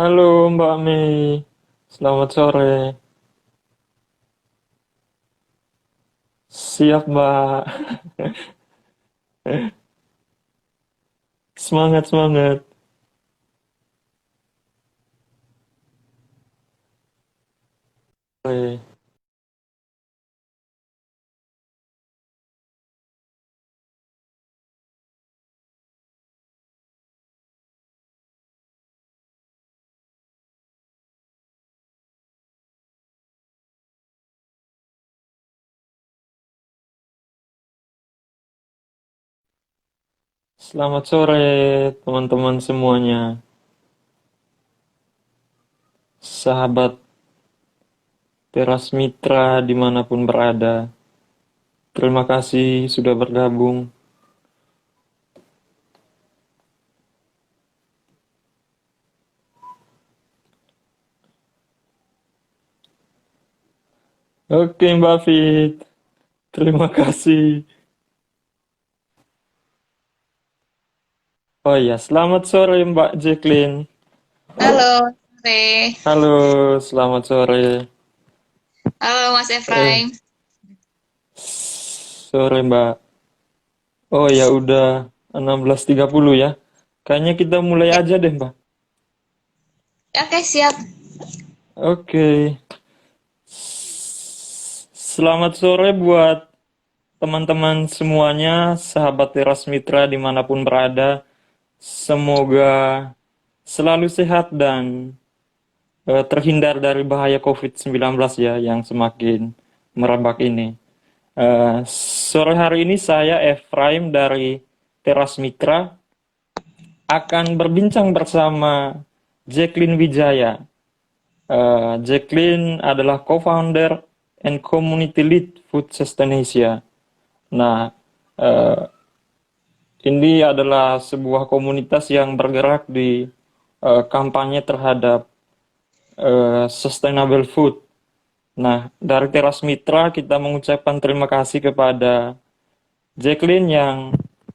Halo Mbak Mei, selamat sore. Siap Mbak, semangat semangat. Oke. Selamat sore teman-teman semuanya, sahabat Teras Mitra dimanapun berada. Terima kasih sudah bergabung. Oke Mbak Fit, terima kasih. Oh iya, selamat sore Mbak Jacqueline. Halo, sore. Halo, selamat sore. Halo Mas Eh, Efraim. sore Mbak. Oh ya udah 16.30 ya. Kayaknya kita mulai Ya, aja deh Mbak. oke, siap. Oke, selamat sore buat teman-teman semuanya, sahabat Teras Mitra dimanapun berada. Semoga selalu sehat dan terhindar dari bahaya COVID-19 ya yang semakin merebak ini. Sore hari ini saya Efraim dari Teras Mitra akan berbincang bersama Jacqueline Wijaya. Jacqueline adalah co-founder and community lead Food Sustainasia. Nah, eh, ini adalah sebuah komunitas yang bergerak di kampanye terhadap sustainable food. Nah, dari Teras Mitra kita mengucapkan terima kasih kepada Jacqueline yang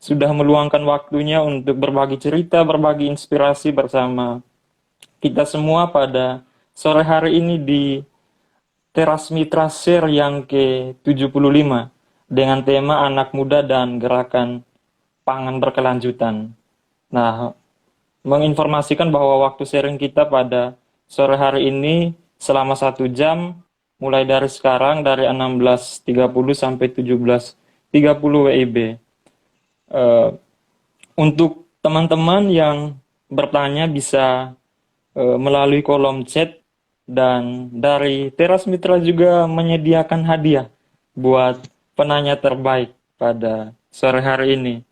sudah meluangkan waktunya untuk berbagi cerita, berbagi inspirasi bersama kita semua pada sore hari ini di Teras Mitra Share yang ke-75 dengan tema anak muda dan gerakan pangan berkelanjutan. Nah, menginformasikan bahwa waktu sharing kita pada sore hari ini selama 1 jam, mulai dari sekarang dari 16.30 sampai 17.30 WIB. Eh, untuk teman-teman yang bertanya bisa melalui kolom chat dan dari Teras Mitra juga menyediakan hadiah buat penanya terbaik pada sore hari ini.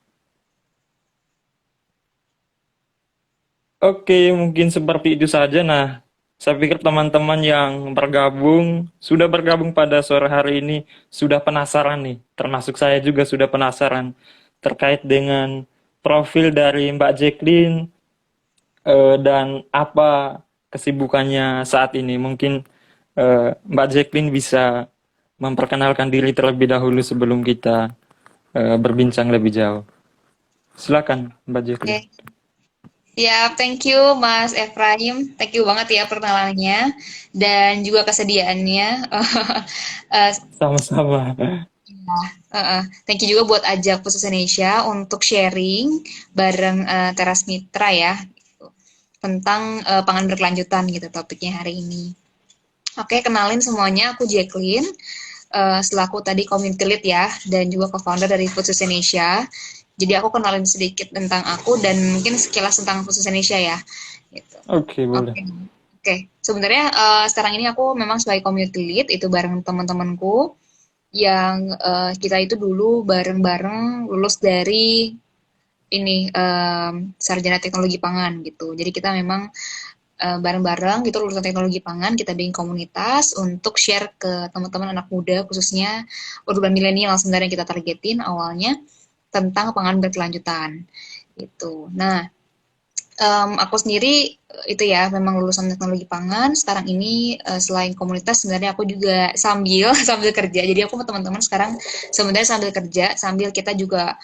Oke, mungkin seperti itu saja. Nah, saya pikir teman-teman yang sudah bergabung pada sore hari ini, sudah penasaran nih. Termasuk saya juga sudah penasaran terkait dengan profil dari Mbak Jacqueline dan apa kesibukannya saat ini. Mungkin Mbak Jacqueline bisa memperkenalkan diri terlebih dahulu sebelum kita berbincang lebih jauh. Silakan, Mbak Jacqueline. Oke, siap. Thank you Mas Efraim. Thank you banget ya perkenalannya dan juga kesediaannya. Eh, Sama-sama. Thank you juga buat ajak Khusus Indonesia untuk sharing bareng Teras Mitra ya tentang pangan berkelanjutan gitu topiknya hari ini. Oke, kenalin semuanya, aku Jacqueline, selaku tadi community lead ya, dan juga co-founder dari Food Indonesia. Jadi aku kenalin sedikit tentang aku dan mungkin sekilas tentang Food Indonesia ya. Gitu. Oke, boleh. Oke, oke. Sebenarnya sekarang ini aku memang sebagai community lead itu bareng teman-temanku yang kita itu dulu bareng-bareng lulus dari ini sarjana teknologi pangan gitu. Jadi kita memang bareng-bareng gitu lulusan teknologi pangan kita bikin komunitas untuk share ke teman-teman anak muda khususnya urban milenial sebenarnya kita targetin awalnya tentang pangan berkelanjutan gitu. Nah, Aku sendiri itu ya memang lulusan teknologi pangan. Sekarang ini selain komunitas sebenarnya aku juga sambil sambil kerja. Jadi aku sama teman-teman sekarang sebenarnya sambil kerja, sambil kita juga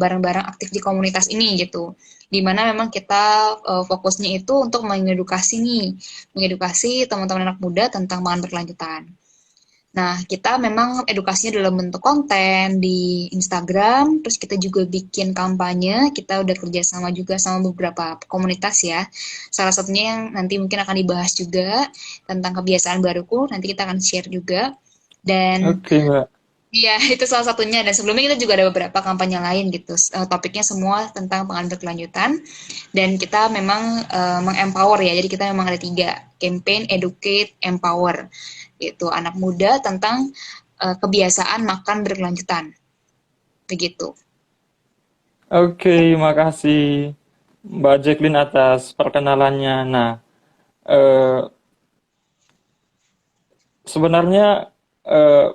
bareng-bareng aktif di komunitas ini gitu. Dimana memang kita fokusnya itu untuk mengedukasi nih, mengedukasi teman-teman anak muda tentang pangan berkelanjutan. Nah, kita memang edukasinya dalam bentuk konten di Instagram, terus kita juga bikin kampanye, kita udah kerjasama juga sama beberapa komunitas ya. Salah satunya yang nanti mungkin akan dibahas juga tentang kebiasaan baruku, nanti kita akan share juga. Dan Oke, Mbak. iya, itu salah satunya. Dan sebelumnya kita juga ada beberapa kampanye lain gitu. Topiknya semua tentang pangan berkelanjutan. Dan kita memang mengempower ya. Jadi kita memang ada 3 campaign, educate, empower. Itu anak muda tentang kebiasaan makan berkelanjutan. Begitu. Oke, makasih Mbak Jacqueline atas perkenalannya. Nah, eh, sebenarnya eh,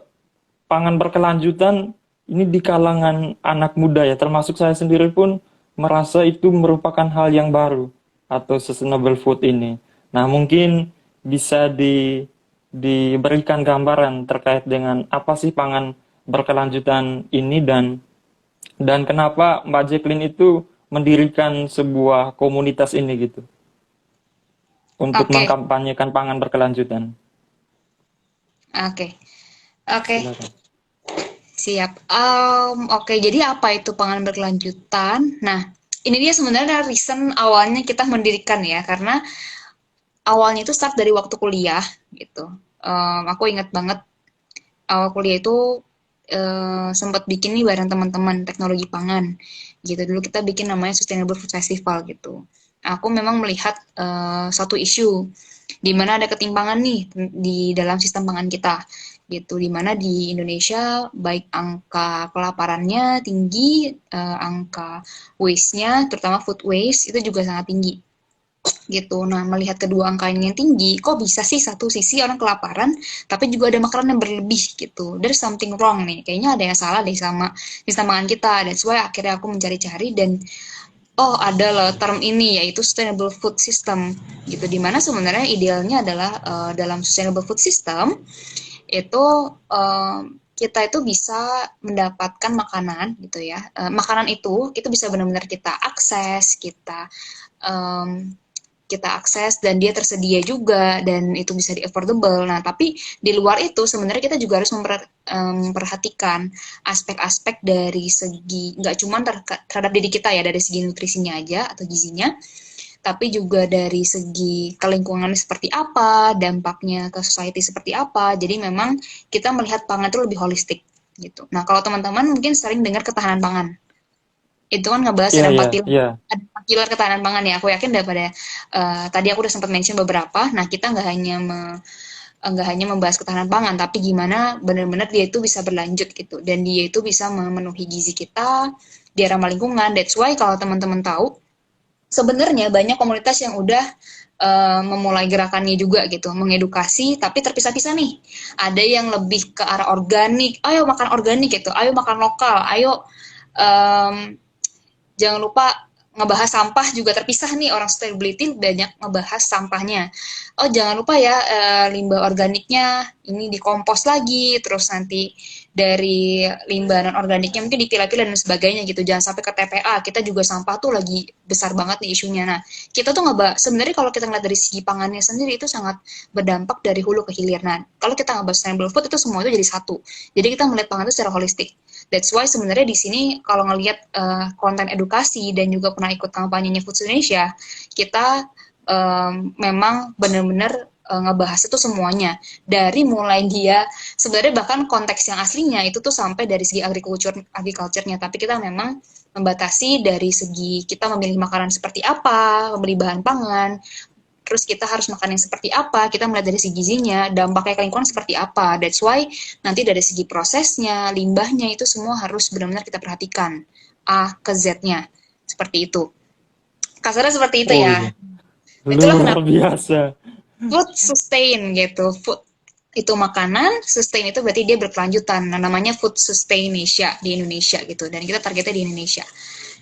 pangan berkelanjutan ini di kalangan anak muda ya, termasuk saya sendiri pun merasa itu merupakan hal yang baru atau sustainable food ini. Nah, mungkin bisa diberikan gambaran terkait dengan apa sih pangan berkelanjutan ini dan kenapa Mbak Jacqueline itu mendirikan sebuah komunitas ini gitu untuk Oke, mengkampanyekan pangan berkelanjutan. oke, oke. Silakan. Siap. Oke, jadi apa itu pangan berkelanjutan? Nah, ini dia sebenarnya reason awalnya kita mendirikan ya, karena awalnya itu start dari waktu kuliah gitu. Aku ingat banget awal kuliah itu sempat bikin nih bareng teman-teman teknologi pangan gitu. Dulu kita bikin namanya Sustainable Food Festival gitu. Aku memang melihat satu isu di mana ada ketimpangan nih di dalam sistem pangan kita gitu, di mana di Indonesia baik angka kelaparannya tinggi, angka waste-nya terutama food waste itu juga sangat tinggi gitu. Nah, melihat kedua angka ini yang tinggi, kok bisa sih satu sisi orang kelaparan, tapi juga ada makanan yang berlebih gitu. There's something wrong nih. Kayaknya ada yang salah deh sama sistem pangan kita. That's why akhirnya aku mencari-cari dan oh ada loh term ini yaitu sustainable food system gitu. Dimana sebenarnya idealnya adalah dalam sustainable food system itu kita itu bisa mendapatkan makanan gitu ya. Makanan itu bisa benar-benar kita akses, um, kita akses dan dia tersedia juga dan itu bisa di affordable. Nah, tapi di luar itu sebenarnya kita juga harus memperhatikan aspek-aspek dari segi nggak cuma terhadap diri kita ya dari segi nutrisinya aja atau gizinya, tapi juga dari segi kelingkungan seperti apa, dampaknya ke society seperti apa. Jadi memang kita melihat pangan itu lebih holistik gitu. Nah, kalau teman-teman mungkin sering dengar ketahanan pangan itu kan ngebahas Iya, iya, iya. ada 4 pilar ketahanan pangan ya. Aku yakin daripada tadi aku udah sempat mention beberapa. Nah, kita nggak hanya membahas ketahanan pangan, tapi gimana benar-benar dia itu bisa berlanjut gitu dan dia itu bisa memenuhi gizi kita, dia ramah lingkungan. That's why kalau teman-teman tahu, sebenarnya banyak komunitas yang udah memulai gerakannya juga gitu, mengedukasi tapi terpisah-pisah nih. Ada yang lebih ke arah organik, ayo makan organik gitu, ayo makan lokal, ayo um, jangan lupa ngebahas sampah juga terpisah nih, orang sustainability banyak ngebahas sampahnya. Oh jangan lupa ya limbah organiknya ini dikompos lagi, terus nanti dari limbah non organiknya mungkin dipilah-pilah dan sebagainya gitu. Jangan sampai ke TPA. Kita juga sampah tuh lagi besar banget nih isunya. Nah, kita tuh ngebahas sebenarnya kalau kita ngeliat dari segi pangannya sendiri itu sangat berdampak dari hulu ke hilir. Nah, kalau kita ngebahas sustainable food itu semua itu jadi satu. Jadi kita melihat pangan itu secara holistik. That's why sebenarnya di sini kalau ngelihat konten edukasi dan juga pernah ikut kampanyenya Food Indonesia, kita memang benar-benar ngebahas itu semuanya dari mulai dia sebenarnya bahkan konteks yang aslinya itu tuh sampai dari segi agriculture-nya, tapi kita memang membatasi dari segi kita memilih makanan seperti apa, membeli bahan pangan, terus kita harus makan yang seperti apa, kita melihat dari segi gizinya, dampaknya ke lingkungan seperti apa. That's why nanti dari segi prosesnya, limbahnya itu semua harus benar-benar kita perhatikan. A ke Z-nya. Seperti itu. Kasarnya seperti itu Oh ya. iya, Itulah luar kenapa biasa. food sustain gitu. Food itu makanan, sustain itu berarti dia berkelanjutan. Nah, namanya food sustain Indonesia di Indonesia gitu. Dan kita targetnya di Indonesia.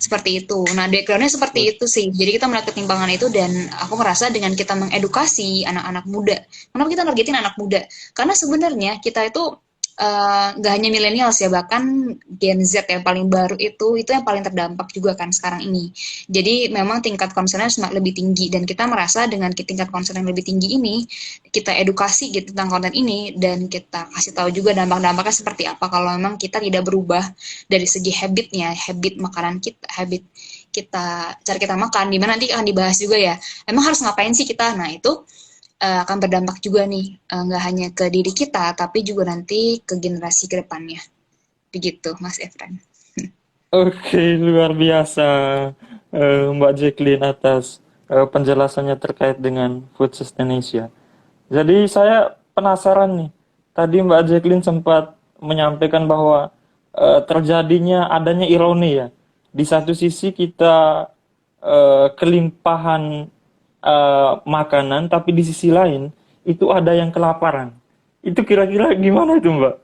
Seperti itu. Nah, background-nya seperti itu sih. Jadi kita melihat ketimpangan itu dan aku merasa dengan kita mengedukasi anak-anak muda. Kenapa kita targetin anak muda? Karena sebenarnya kita itu nggak hanya milenial ya, bahkan Gen Z yang paling baru itu yang paling terdampak juga kan sekarang ini. Jadi memang tingkat concern-nya lebih tinggi dan kita merasa dengan tingkat concern yang lebih tinggi ini, kita edukasi gitu tentang konten ini dan kita kasih tahu juga dampak-dampaknya seperti apa kalau memang kita tidak berubah dari segi habitnya, habit makanan kita, habit kita, cara kita makan, dimana nanti akan dibahas juga ya. Emang harus ngapain sih kita? Nah itu akan berdampak juga nih, nggak hanya ke diri kita, tapi juga nanti ke generasi ke depannya. Begitu, Mas Efran. Oke, luar biasa Mbak Jacqueline atas penjelasannya terkait dengan food sustainability. Jadi saya penasaran nih, tadi Mbak Jacqueline sempat menyampaikan bahwa terjadinya adanya ironi ya. Di satu sisi kita kelimpahan makanan, tapi di sisi lain itu ada yang kelaparan. Itu kira-kira gimana itu Mbak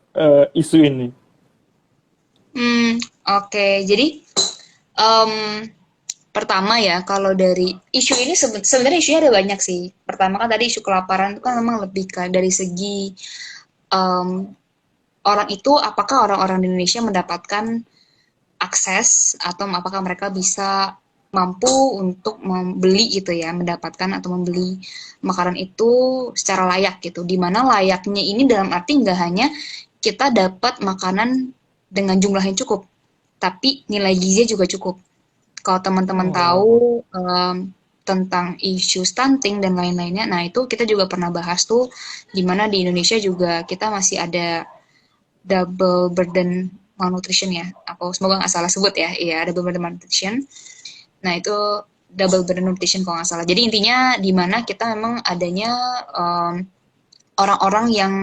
isu ini? Oke. Jadi em, pertama ya, kalau dari isu ini sebenarnya isunya ada banyak sih. Pertama kan tadi isu kelaparan itu kan memang lebih ke dari segi em, orang itu, apakah orang-orang di Indonesia mendapatkan akses atau apakah mereka bisa mampu untuk membeli gitu ya, mendapatkan atau membeli makanan itu secara layak gitu. Dimana layaknya ini dalam arti nggak hanya kita dapat makanan dengan jumlah yang cukup, tapi nilai gizinya juga cukup. Kalau teman-teman Oh, tahu tentang isu stunting dan lain-lainnya, nah itu kita juga pernah bahas tuh, dimana di Indonesia juga kita masih ada double burden malnutrition ya. Aku semoga nggak salah sebut ya. Iya, double burden malnutrition. Nah, itu double burden nutrition kalau nggak salah. Jadi intinya di mana kita memang adanya orang-orang yang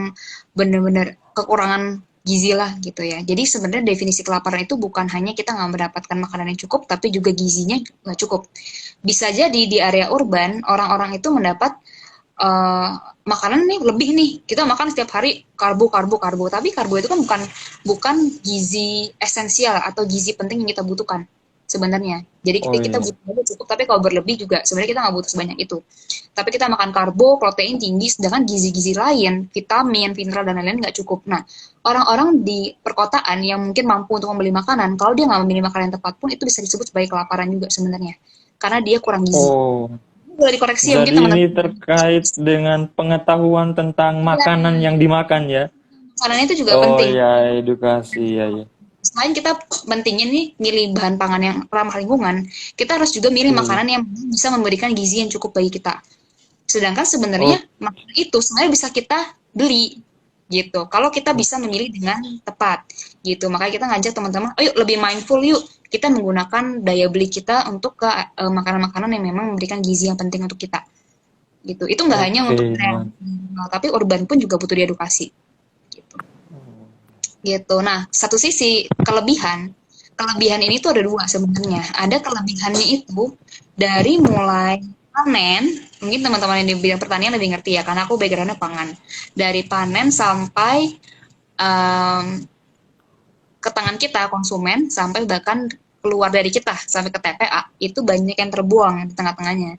benar-benar kekurangan gizi lah gitu ya. Jadi sebenarnya definisi kelaparan itu bukan hanya kita nggak mendapatkan makanan yang cukup, tapi juga gizinya nggak cukup. Bisa jadi di area urban orang-orang itu mendapat uh, makanan nih lebih nih, kita makan setiap hari karbo karbo karbo, tapi karbo itu kan bukan gizi esensial atau gizi penting yang kita butuhkan sebenarnya. Jadi oh kita iya. butuh cukup, tapi kalau berlebih juga sebenarnya kita nggak butuh sebanyak itu. Tapi kita makan karbo, protein tinggi, sedangkan gizi-gizi lain, vitamin, mineral dan lain-lain nggak cukup. Nah, orang-orang di perkotaan yang mungkin mampu untuk membeli makanan, kalau dia nggak memilih makanan yang tepat pun itu bisa disebut sebagai kelaparan juga sebenarnya, karena dia kurang gizi. Oh, Boleh dikoreksi ya mungkin jadi ini teman-teman. terkait dengan pengetahuan tentang Iya, makanan yang dimakan ya. makanan itu juga Oh penting. ya, edukasi ya ya. Selain kita pentingnya nih milih bahan pangan yang ramah lingkungan, kita harus juga milih Oke. makanan yang bisa memberikan gizi yang cukup bagi kita. Sedangkan sebenarnya Oh, makanan itu sebenarnya bisa kita beli gitu. Kalau kita bisa memilih dengan tepat gitu. Makanya kita ngajak teman-teman, ayo lebih mindful yuk. Kita menggunakan daya beli kita untuk ke makanan-makanan yang memang memberikan gizi yang penting untuk kita. Gitu. Itu nggak hanya oke, untuk tren, tapi urban pun juga butuh diedukasi. Gitu. Gitu. Nah, satu sisi kelebihan ini tuh ada dua sebenarnya. Ada kelebihannya itu dari mulai panen, mungkin teman-teman yang di bidang pertanian lebih ngerti ya, karena aku backgroundnya pangan. Dari panen sampai um, ke tangan kita konsumen, sampai bahkan keluar dari kita sampai ke TPA, itu banyak yang terbuang di tengah-tengahnya.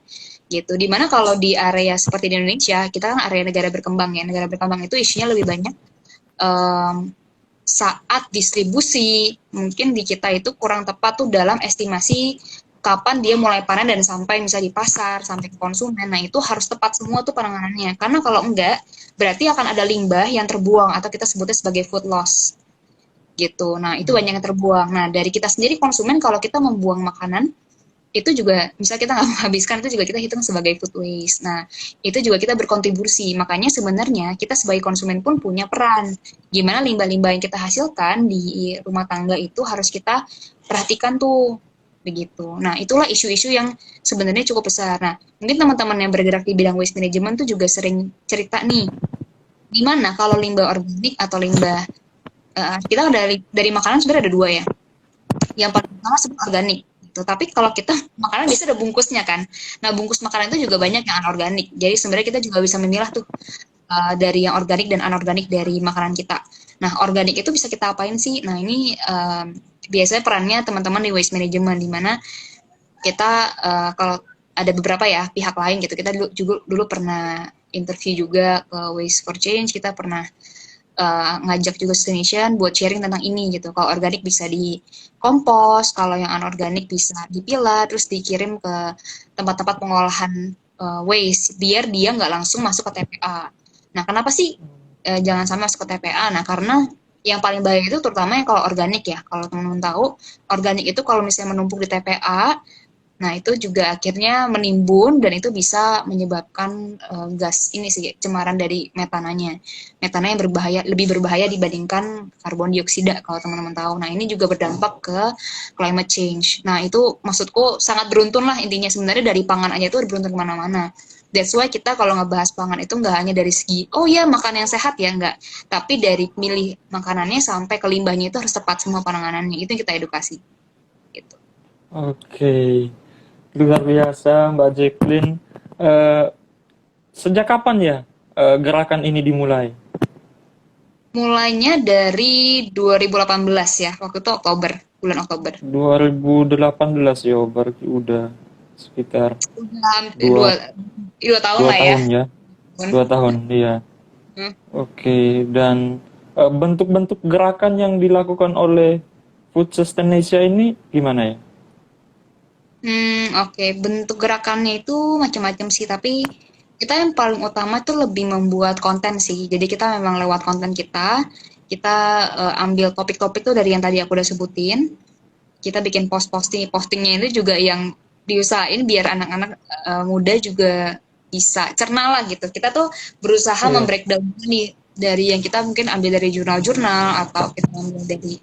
Gitu. Dimana kalau di area seperti di Indonesia, kita kan area negara berkembang ya. Negara berkembang itu isinya lebih banyak um, saat distribusi, mungkin di kita itu kurang tepat tuh dalam estimasi kapan dia mulai panen dan sampai misalnya di pasar, sampai ke konsumen. Nah, itu harus tepat semua tuh penanganannya. Karena kalau enggak, berarti akan ada limbah yang terbuang atau kita sebutnya sebagai food loss. Gitu. Nah, itu banyak yang terbuang. Nah, dari kita sendiri konsumen, kalau kita membuang makanan, itu juga misal kita nggak menghabiskan, itu juga kita hitung sebagai food waste. Nah, itu juga kita berkontribusi. Makanya sebenarnya kita sebagai konsumen pun punya peran. Gimana limbah-limbah yang kita hasilkan di rumah tangga itu harus kita perhatikan tuh, begitu. Nah, itulah isu-isu yang sebenarnya cukup besar. Nah, mungkin teman-teman yang bergerak di bidang waste management tuh juga sering cerita nih, gimana kalau limbah organik atau limbah kita dari makanan sebenarnya ada dua ya. Yang paling pertama sebut organik gitu. Tapi kalau kita makanan biasa ada bungkusnya kan. Nah, bungkus makanan itu juga banyak yang anorganik. Jadi sebenarnya kita juga bisa memilah tuh dari yang organik dan anorganik dari makanan kita. Nah, organik itu bisa kita apain sih? Nah, ini biasanya perannya teman-teman di waste management, di mana kita kalau ada beberapa ya pihak lain gitu, kita dulu pernah interview juga ke Waste for Change, kita pernah ngajak juga Station buat sharing tentang ini gitu. Kalau organik bisa di kompos, kalau yang anorganik bisa dipilah, terus dikirim ke tempat-tempat pengolahan waste, biar dia nggak langsung masuk ke TPA. Nah, kenapa sih jangan sampai masuk ke TPA? Nah, karena yang paling bahaya itu terutama yang kalau organik ya. Kalau teman-teman tahu, organik itu kalau misalnya menumpuk di TPA, nah, itu juga akhirnya menimbun dan itu bisa menyebabkan gas ini sih, cemaran dari metananya. Metana yang lebih berbahaya dibandingkan karbon dioksida kalau teman-teman tahu. Nah, ini juga berdampak ke climate change. Nah, itu maksudku sangat beruntun lah intinya, sebenarnya dari pangan aja itu beruntun kemana-mana. That's why kita kalau ngebahas pangan itu nggak hanya dari segi, oh ya makan yang sehat ya, nggak. Tapi dari milih makanannya sampai ke limbahnya itu harus tepat semua penanganannya. Itu yang kita edukasi. Gitu. Oke, luar biasa Mbak Jacqueline. Eh, Sejak kapan ya gerakan ini dimulai? Mulainya dari 2018 ya, waktu itu Oktober, bulan Oktober. 2018 ya, berarti udah sekitar Udah hampir dua, 2 tahun dua lah ya. tahun ya. 2 tahun, iya. Hmm. Oke, dan bentuk-bentuk gerakan yang dilakukan oleh Food Sustaination ini gimana ya? Oke. Bentuk gerakannya itu macam-macam sih, tapi kita yang paling utama tuh lebih membuat konten sih. Jadi kita memang lewat konten kita ambil topik-topik tuh dari yang tadi aku udah sebutin. Kita bikin postingnya itu juga yang diusahain biar anak-anak muda juga bisa cerna lah gitu. Kita tuh berusaha Iya. membreakdown nih dari yang kita mungkin ambil dari jurnal-jurnal atau kita ambil dari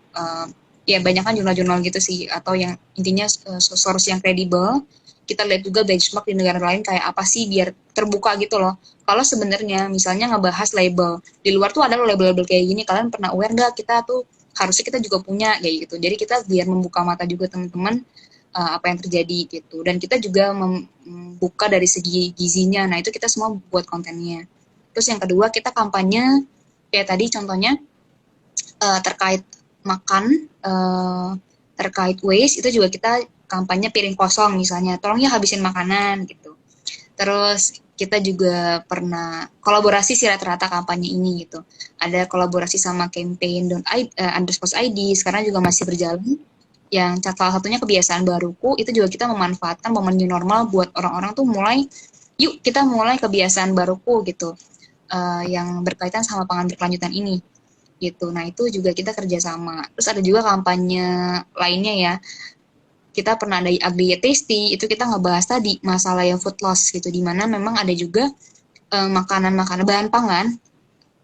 ya banyak kan jurnal-jurnal gitu sih, atau yang intinya source yang kredibel. Kita lihat juga benchmark di negara lain kayak apa sih biar terbuka gitu loh. Kalau sebenarnya misalnya ngebahas label, di luar tuh ada loh label-label kayak gini, kalian pernah aware nggak, kita tuh harusnya kita juga punya kayak gitu. Jadi kita biar membuka mata juga teman-teman apa yang terjadi gitu. Dan kita juga membuka dari segi gizinya. Nah, itu kita semua buat kontennya. Terus yang kedua, kita kampanye kayak tadi contohnya terkait makan, terkait waste, itu juga kita kampanye piring kosong misalnya. Tolong ya habisin makanan gitu. Terus kita juga pernah kolaborasi sih rata-rata kampanye ini gitu. Ada kolaborasi sama campaign underscore ID, sekarang juga masih berjalan. Yang salah satunya kebiasaan baruku, itu juga kita memanfaatkan momen new normal buat orang-orang tuh mulai, yuk kita mulai kebiasaan baruku gitu, yang berkaitan sama pangan berkelanjutan ini gitu. Nah, itu juga kita kerjasama. Terus ada juga kampanye lainnya ya, kita pernah ada Agri Tasty, itu kita ngebahas tadi masalah yang food loss gitu, dimana memang ada juga makanan-makanan bahan pangan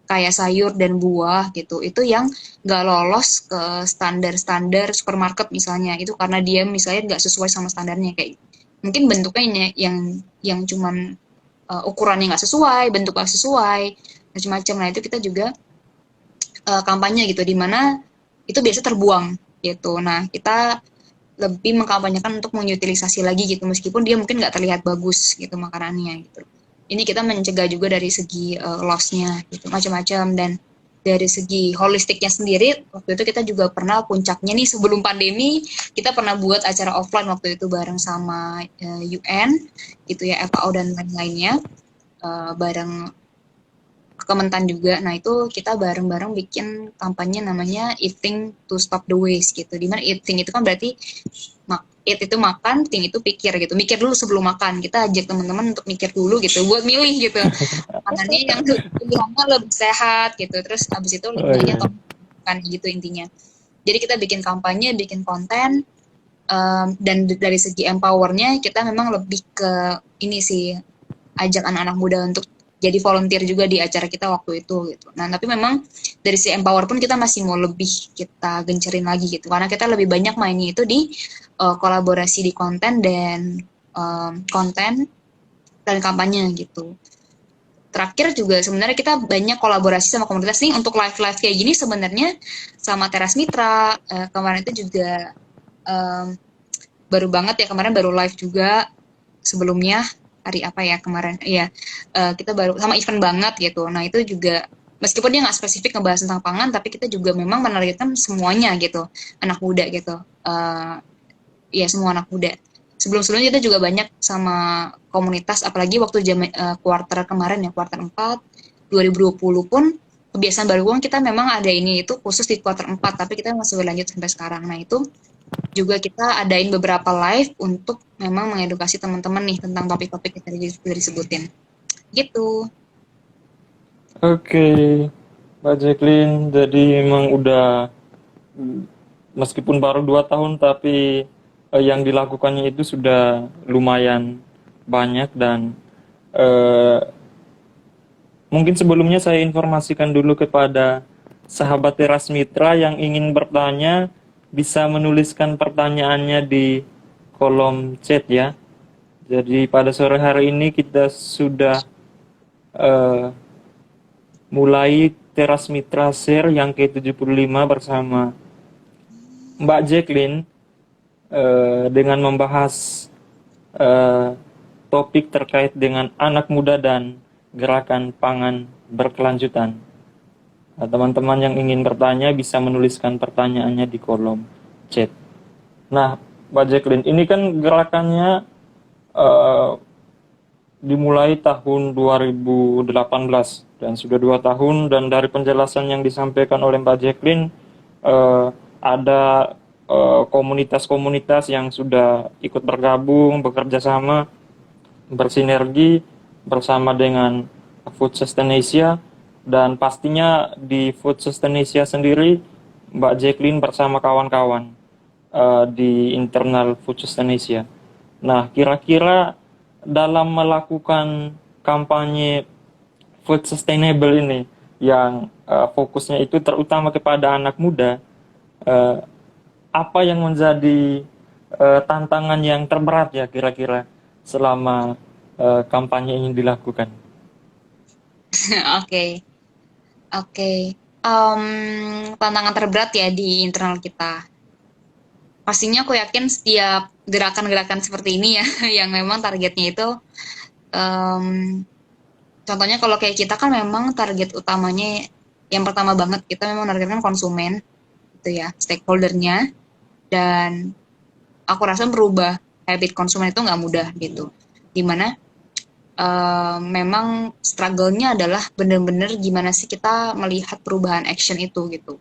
kayak sayur dan buah gitu, itu yang nggak lolos ke standar-standar supermarket misalnya, itu karena dia misalnya nggak sesuai sama standarnya, kayak mungkin bentuknya yang cuman ukurannya nggak sesuai, bentuk nggak sesuai, macam-macam. Nah, itu kita juga kampanye gitu, dimana itu biasa terbuang gitu. Nah, kita lebih mengkampanyekan untuk mengutilisasi lagi gitu, meskipun dia mungkin nggak terlihat bagus gitu makanannya gitu. Ini kita mencegah juga dari segi loss-nya gitu, macam-macam. Dan dari segi holistiknya sendiri, waktu itu kita juga pernah puncaknya nih sebelum pandemi, kita pernah buat acara offline waktu itu bareng sama UN gitu ya, FAO dan lain-lainnya, bareng Kementan juga. Nah, itu kita bareng-bareng bikin kampanye namanya Eating to Stop the Waste gitu. Dimana eating itu kan berarti eat itu makan, think itu pikir gitu. Mikir dulu sebelum makan. Kita ajak teman-teman untuk mikir dulu gitu, buat milih gitu. Makanannya yang pilihannya lebih sehat gitu. Terus abis itu Oh limbahnya iya. kan gitu intinya. Jadi kita bikin kampanye, bikin konten, dan dari segi empowernya kita memang lebih ke ini sih, ajak anak-anak muda untuk jadi volunteer juga di acara kita waktu itu gitu. Nah, tapi memang dari si empower pun kita masih mau lebih kita gencerin lagi gitu, karena kita lebih banyak mainnya itu di kolaborasi di konten dan kampanye gitu. Terakhir juga sebenarnya kita banyak kolaborasi sama komunitas nih untuk live-live kayak gini, sebenarnya sama Teras Mitra. Kemarin itu juga baru banget ya, kemarin baru live juga. Sebelumnya hari apa ya kemarin, iya, kita baru sama event banget gitu. Nah, itu juga meskipun dia nggak spesifik ngebahas tentang pangan, tapi kita juga memang menargetkan semuanya gitu, anak muda gitu. Eh, ya semua anak muda. Sebelum-sebelumnya kita juga banyak sama komunitas, apalagi waktu kuarter kemarin ya, kuarter 4, 2020 pun kebiasaan baru uang kita memang ada ini itu khusus di kuarter 4, tapi kita masih berlanjut sampai sekarang. Nah itu juga kita adain beberapa live untuk memang mengedukasi teman-teman nih tentang topik-topik yang tadi sudah disebutin. Gitu. Oke, Mbak Jacqueline, jadi memang udah meskipun baru 2 tahun tapi yang dilakukannya itu sudah lumayan banyak dan eh, mungkin sebelumnya saya informasikan dulu kepada sahabat Teras Mitra yang ingin bertanya bisa menuliskan pertanyaannya di kolom chat ya. Jadi pada sore hari ini kita sudah eh, mulai Teras Mitra Share yang ke-75 bersama Mbak Jacqueline dengan membahas eh, topik terkait dengan anak muda dan gerakan pangan berkelanjutan. Nah, teman-teman yang ingin bertanya bisa menuliskan pertanyaannya di kolom chat. Nah, Mbak Jacqueline, ini kan gerakannya eh, dimulai tahun 2018 dan sudah 2 tahun, dan dari penjelasan yang disampaikan oleh Mbak Jacqueline ada komunitas-komunitas yang sudah ikut bergabung, bekerja sama, bersinergi bersama dengan Food Sustainasia, dan pastinya di Food Sustainasia sendiri Mbak Jacqueline bersama kawan-kawan di internal Food Sustainasia. Nah, kira-kira dalam melakukan kampanye food sustainable ini yang fokusnya itu terutama kepada anak muda, eh, apa yang menjadi tantangan yang terberat ya kira-kira selama kampanye ini dilakukan? Oke, oke. Em, Tantangan terberat ya di internal kita. Pastinya aku yakin setiap gerakan-gerakan seperti ini ya, yang memang targetnya itu, em, contohnya kalau kayak kita kan memang target utamanya yang pertama banget kita memang menargetkan konsumen, gitu ya, stakeholdernya, dan aku rasa merubah habit konsumen itu nggak mudah gitu. Dimana memang struggle-nya adalah benar-benar gimana sih kita melihat perubahan action itu gitu.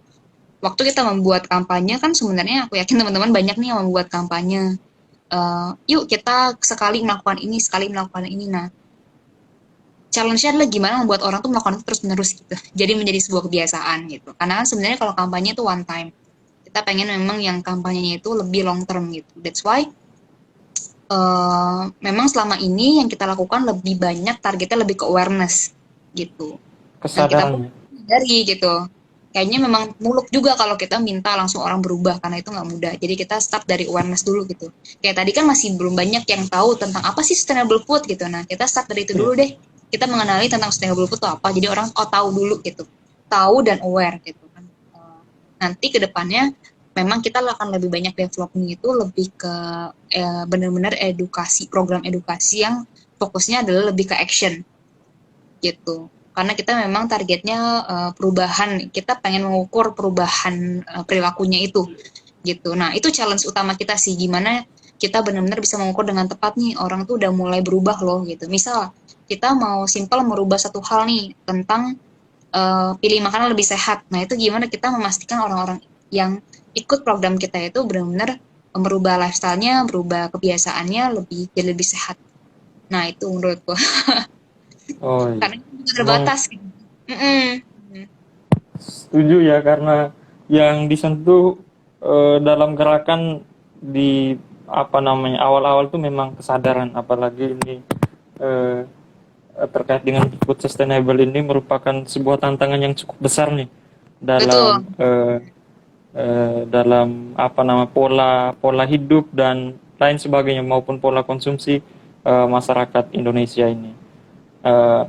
Waktu kita membuat kampanye kan sebenarnya aku yakin teman-teman banyak nih yang membuat kampanye. Yuk kita sekali melakukan ini, sekali melakukan ini. Nah, challenge-nya adalah gimana membuat orang tuh melakukan itu terus-menerus gitu. Jadi menjadi sebuah kebiasaan gitu. Karena kan sebenarnya kalau kampanye itu one time. Kita pengen memang yang kampanyenya itu lebih long term gitu. That's why memang selama ini yang kita lakukan lebih banyak targetnya lebih ke awareness gitu. Dan kita pun Kesadarannya. dari gitu. Kayaknya memang muluk juga kalau kita minta langsung orang berubah karena itu nggak mudah. Jadi kita start dari awareness dulu gitu. Kayak tadi kan masih belum banyak yang tahu tentang apa sih sustainable food gitu. Nah kita start dari itu Iya. dulu deh. Kita mengenali tentang sustainable food itu apa. Jadi orang tahu dulu gitu. Tahu dan aware gitu kan. Nanti ke depannya memang kita akan lebih banyak development itu lebih ke benar-benar edukasi, program edukasi yang fokusnya adalah lebih ke action gitu. Karena kita memang targetnya perubahan, kita pengen mengukur perubahan perilakunya itu gitu. Nah, itu challenge utama kita sih, gimana kita benar-benar bisa mengukur dengan tepat nih orang tuh udah mulai berubah loh gitu. Misal kita mau simpel merubah satu hal nih tentang pilih makanan lebih sehat. Nah, itu gimana kita memastikan orang-orang yang ikut program kita itu benar-benar merubah lifestyle-nya, berubah kebiasaannya lebih jadi lebih sehat. Nah, itu menurutku. Oh iya. Karena itu Emang terbatas gitu. Mm-mm. setuju ya, karena yang disentuh dalam gerakan di apa namanya awal-awal tuh memang kesadaran, apalagi ini eh, terkait dengan food sustainable ini merupakan sebuah tantangan yang cukup besar nih Betul. dalam dalam apa nama pola pola hidup dan lain sebagainya maupun pola konsumsi masyarakat Indonesia ini. Eh,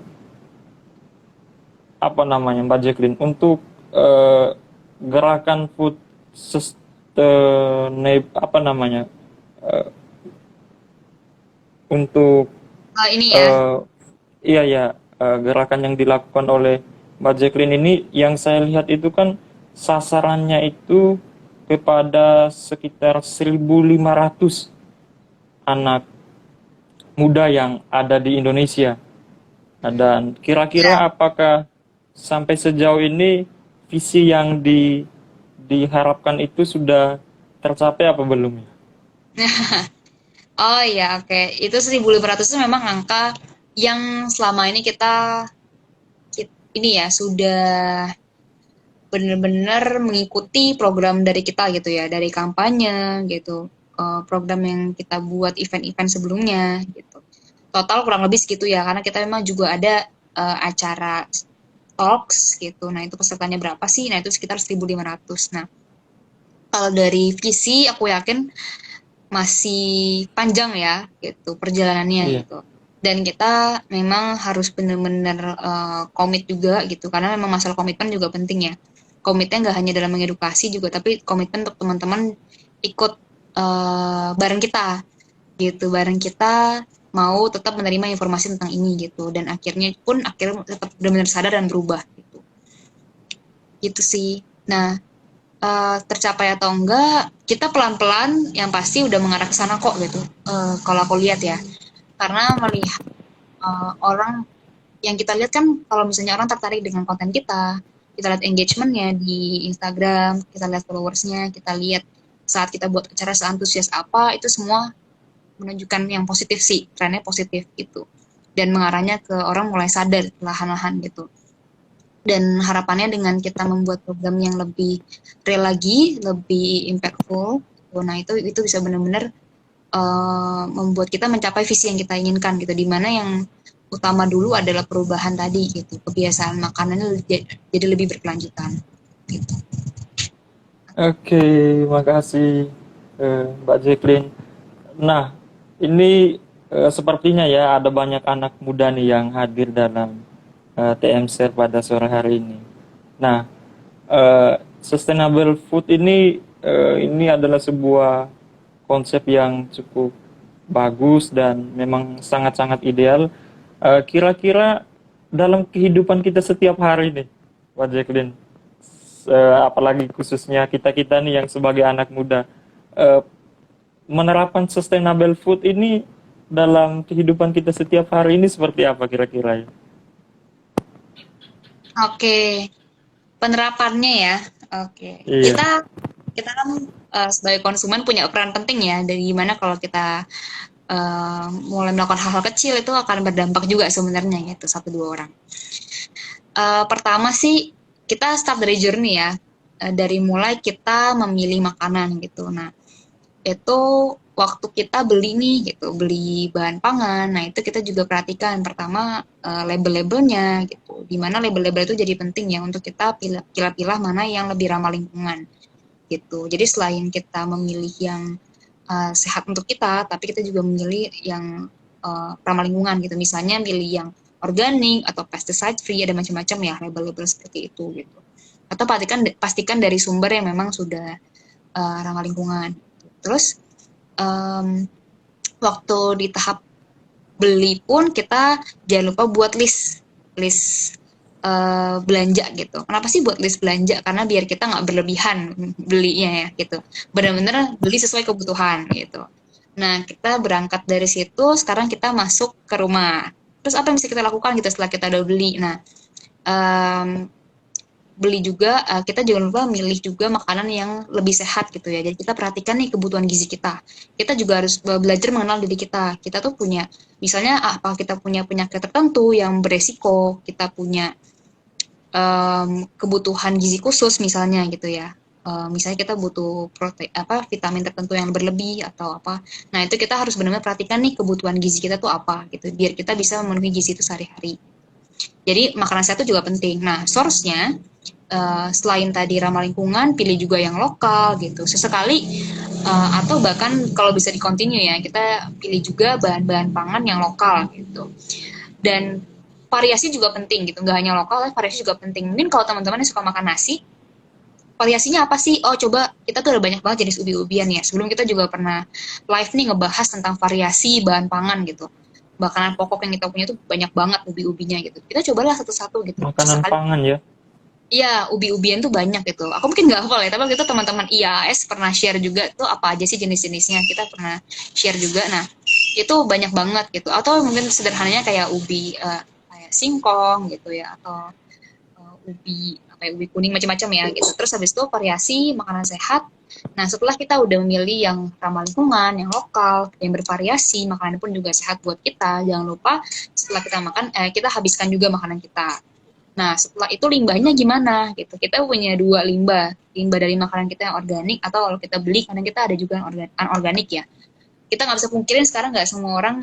Apa namanya Mbak Jacqueline untuk eh, gerakan food sustainable apa namanya eh, untuk Ini ya. eh, iya ya gerakan yang dilakukan oleh Mbak Jacqueline ini yang saya lihat itu kan sasarannya itu kepada sekitar 1.500 anak muda yang ada di Indonesia. Nah, dan Ya. kira-kira apakah sampai sejauh ini visi yang diharapkan itu sudah tercapai apa belum ya? Oh ya, oke. Itu 1.500 itu memang angka yang selama ini ini ya sudah benar-benar mengikuti program dari kita gitu ya, dari kampanye gitu, program yang kita buat event-event sebelumnya gitu. Total kurang lebih segitu ya, karena kita memang juga ada acara talks gitu. Nah, itu pesertanya berapa sih? Nah, itu sekitar 1.500. Nah, kalau dari visi aku yakin masih panjang ya gitu perjalanannya Iya. gitu. Dan kita memang harus benar-benar komit juga gitu karena memang masalah komitmen juga penting ya. Komitnya nggak hanya dalam mengedukasi juga tapi komitmen untuk teman-teman ikut bareng kita gitu, bareng kita mau tetap menerima informasi tentang ini gitu dan akhirnya tetap benar-benar sadar dan berubah gitu sih. Nah, tercapai atau enggak, kita pelan-pelan yang pasti udah mengarah ke sana kok gitu. Kalau aku lihat ya, karena melihat orang yang kita lihat kan kalau misalnya orang tertarik dengan konten kita lihat engagementnya di Instagram, kita lihat followersnya, kita lihat saat kita buat acara seantusias apa, itu semua menunjukkan yang positif sih, trennya positif gitu. Dan mengarahnya ke orang mulai sadar lahan-lahan gitu. Dan harapannya dengan kita membuat program yang lebih real lagi, lebih impactful, nah itu bisa benar-benar membuat kita mencapai visi yang kita inginkan gitu. Dimana yang utama dulu adalah perubahan tadi gitu, kebiasaan makanannya jadi lebih berkelanjutan. Gitu. Oke, makasih Mbak Jacqueline. Nah, ini sepertinya ya ada banyak anak muda nih yang hadir dalam TM Share pada sore hari ini. Nah, sustainable food ini adalah sebuah konsep yang cukup bagus dan memang sangat-sangat ideal. Kira-kira dalam kehidupan kita setiap hari nih, Mbak Jacqueline, apalagi khususnya kita-kita nih yang sebagai anak muda, eh, menerapkan sustainable food ini dalam kehidupan kita setiap hari ini seperti apa kira-kira ya? Oke, penerapannya ya. Oke, Iya, kita kan sebagai konsumen punya peran penting ya dari gimana kalau kita mulai melakukan hal-hal kecil itu akan berdampak juga sebenarnya gitu satu dua orang. Pertama sih kita start dari journey ya, dari mulai kita memilih makanan gitu. Nah itu waktu kita beli nih gitu, beli bahan pangan, nah itu kita juga perhatikan pertama label-labelnya gitu, dimana label-label itu jadi penting ya untuk kita pilih-pilih mana yang lebih ramah lingkungan gitu. Jadi selain kita memilih yang sehat untuk kita, tapi kita juga memilih yang ramah lingkungan gitu. Misalnya pilih yang organik atau pesticide free, ada macam-macam ya label-label seperti itu gitu. Atau pastikan dari sumber yang memang sudah ramah lingkungan. Terus um, waktu di tahap beli pun kita jangan lupa buat list list belanja gitu. Kenapa sih buat list belanja? Karena biar kita nggak berlebihan belinya ya gitu. Benar-benar beli sesuai kebutuhan gitu. Nah kita berangkat dari situ. Sekarang kita masuk ke rumah. Terus apa yang bisa kita lakukan gitu setelah kita udah beli? Nah um, beli juga kita jangan lupa milih juga makanan yang lebih sehat gitu ya. Jadi kita perhatikan nih kebutuhan gizi kita. Kita juga harus belajar mengenal diri kita. Kita tuh punya misalnya apa kita punya penyakit tertentu yang beresiko, kita punya kebutuhan gizi khusus misalnya gitu ya. Misalnya kita butuh vitamin tertentu yang berlebih atau apa. Nah, itu kita harus benar-benar perhatikan nih kebutuhan gizi kita tuh apa gitu biar kita bisa memenuhi gizi itu sehari-hari. Jadi makanan sehat itu juga penting. Nah, source-nya selain tadi ramah lingkungan, pilih juga yang lokal gitu. Sesekali atau bahkan kalau bisa di-continue ya, kita pilih juga bahan-bahan pangan yang lokal gitu. Dan variasi juga penting gitu, nggak hanya lokal, variasi juga penting. Mungkin kalau teman-teman yang suka makan nasi, variasinya apa sih? Oh coba, kita tuh ada banyak banget jenis ubi-ubian ya. Sebelum kita juga pernah live nih ngebahas tentang variasi bahan pangan gitu. makanan pokok yang kita punya tuh banyak banget ubi-ubinya gitu. Kita cobalah satu-satu gitu. Makanan Sesekali, pangan ya. iya, ubi-ubian tuh banyak gitu. Aku mungkin nggak hafal ya, tapi waktu itu teman-teman IAS pernah share juga tuh apa aja sih jenis-jenisnya. Kita pernah share juga. Nah, itu banyak banget gitu. Atau mungkin sederhananya kayak ubi kayak singkong gitu ya, atau ubi apa ya, ubi kuning macam-macam ya gitu. Terus habis itu variasi makanan sehat. Nah, setelah kita udah memilih yang ramah lingkungan, yang lokal, yang bervariasi, makanan pun juga sehat buat kita. Jangan lupa setelah kita makan, kita habiskan juga makanan kita. Nah, setelah itu limbahnya gimana gitu. Kita punya dua limbah. Limbah dari makanan kita yang organik, atau kalau kita beli, kadang kita ada juga yang anorganik ya. Kita nggak bisa pungkirin sekarang nggak semua orang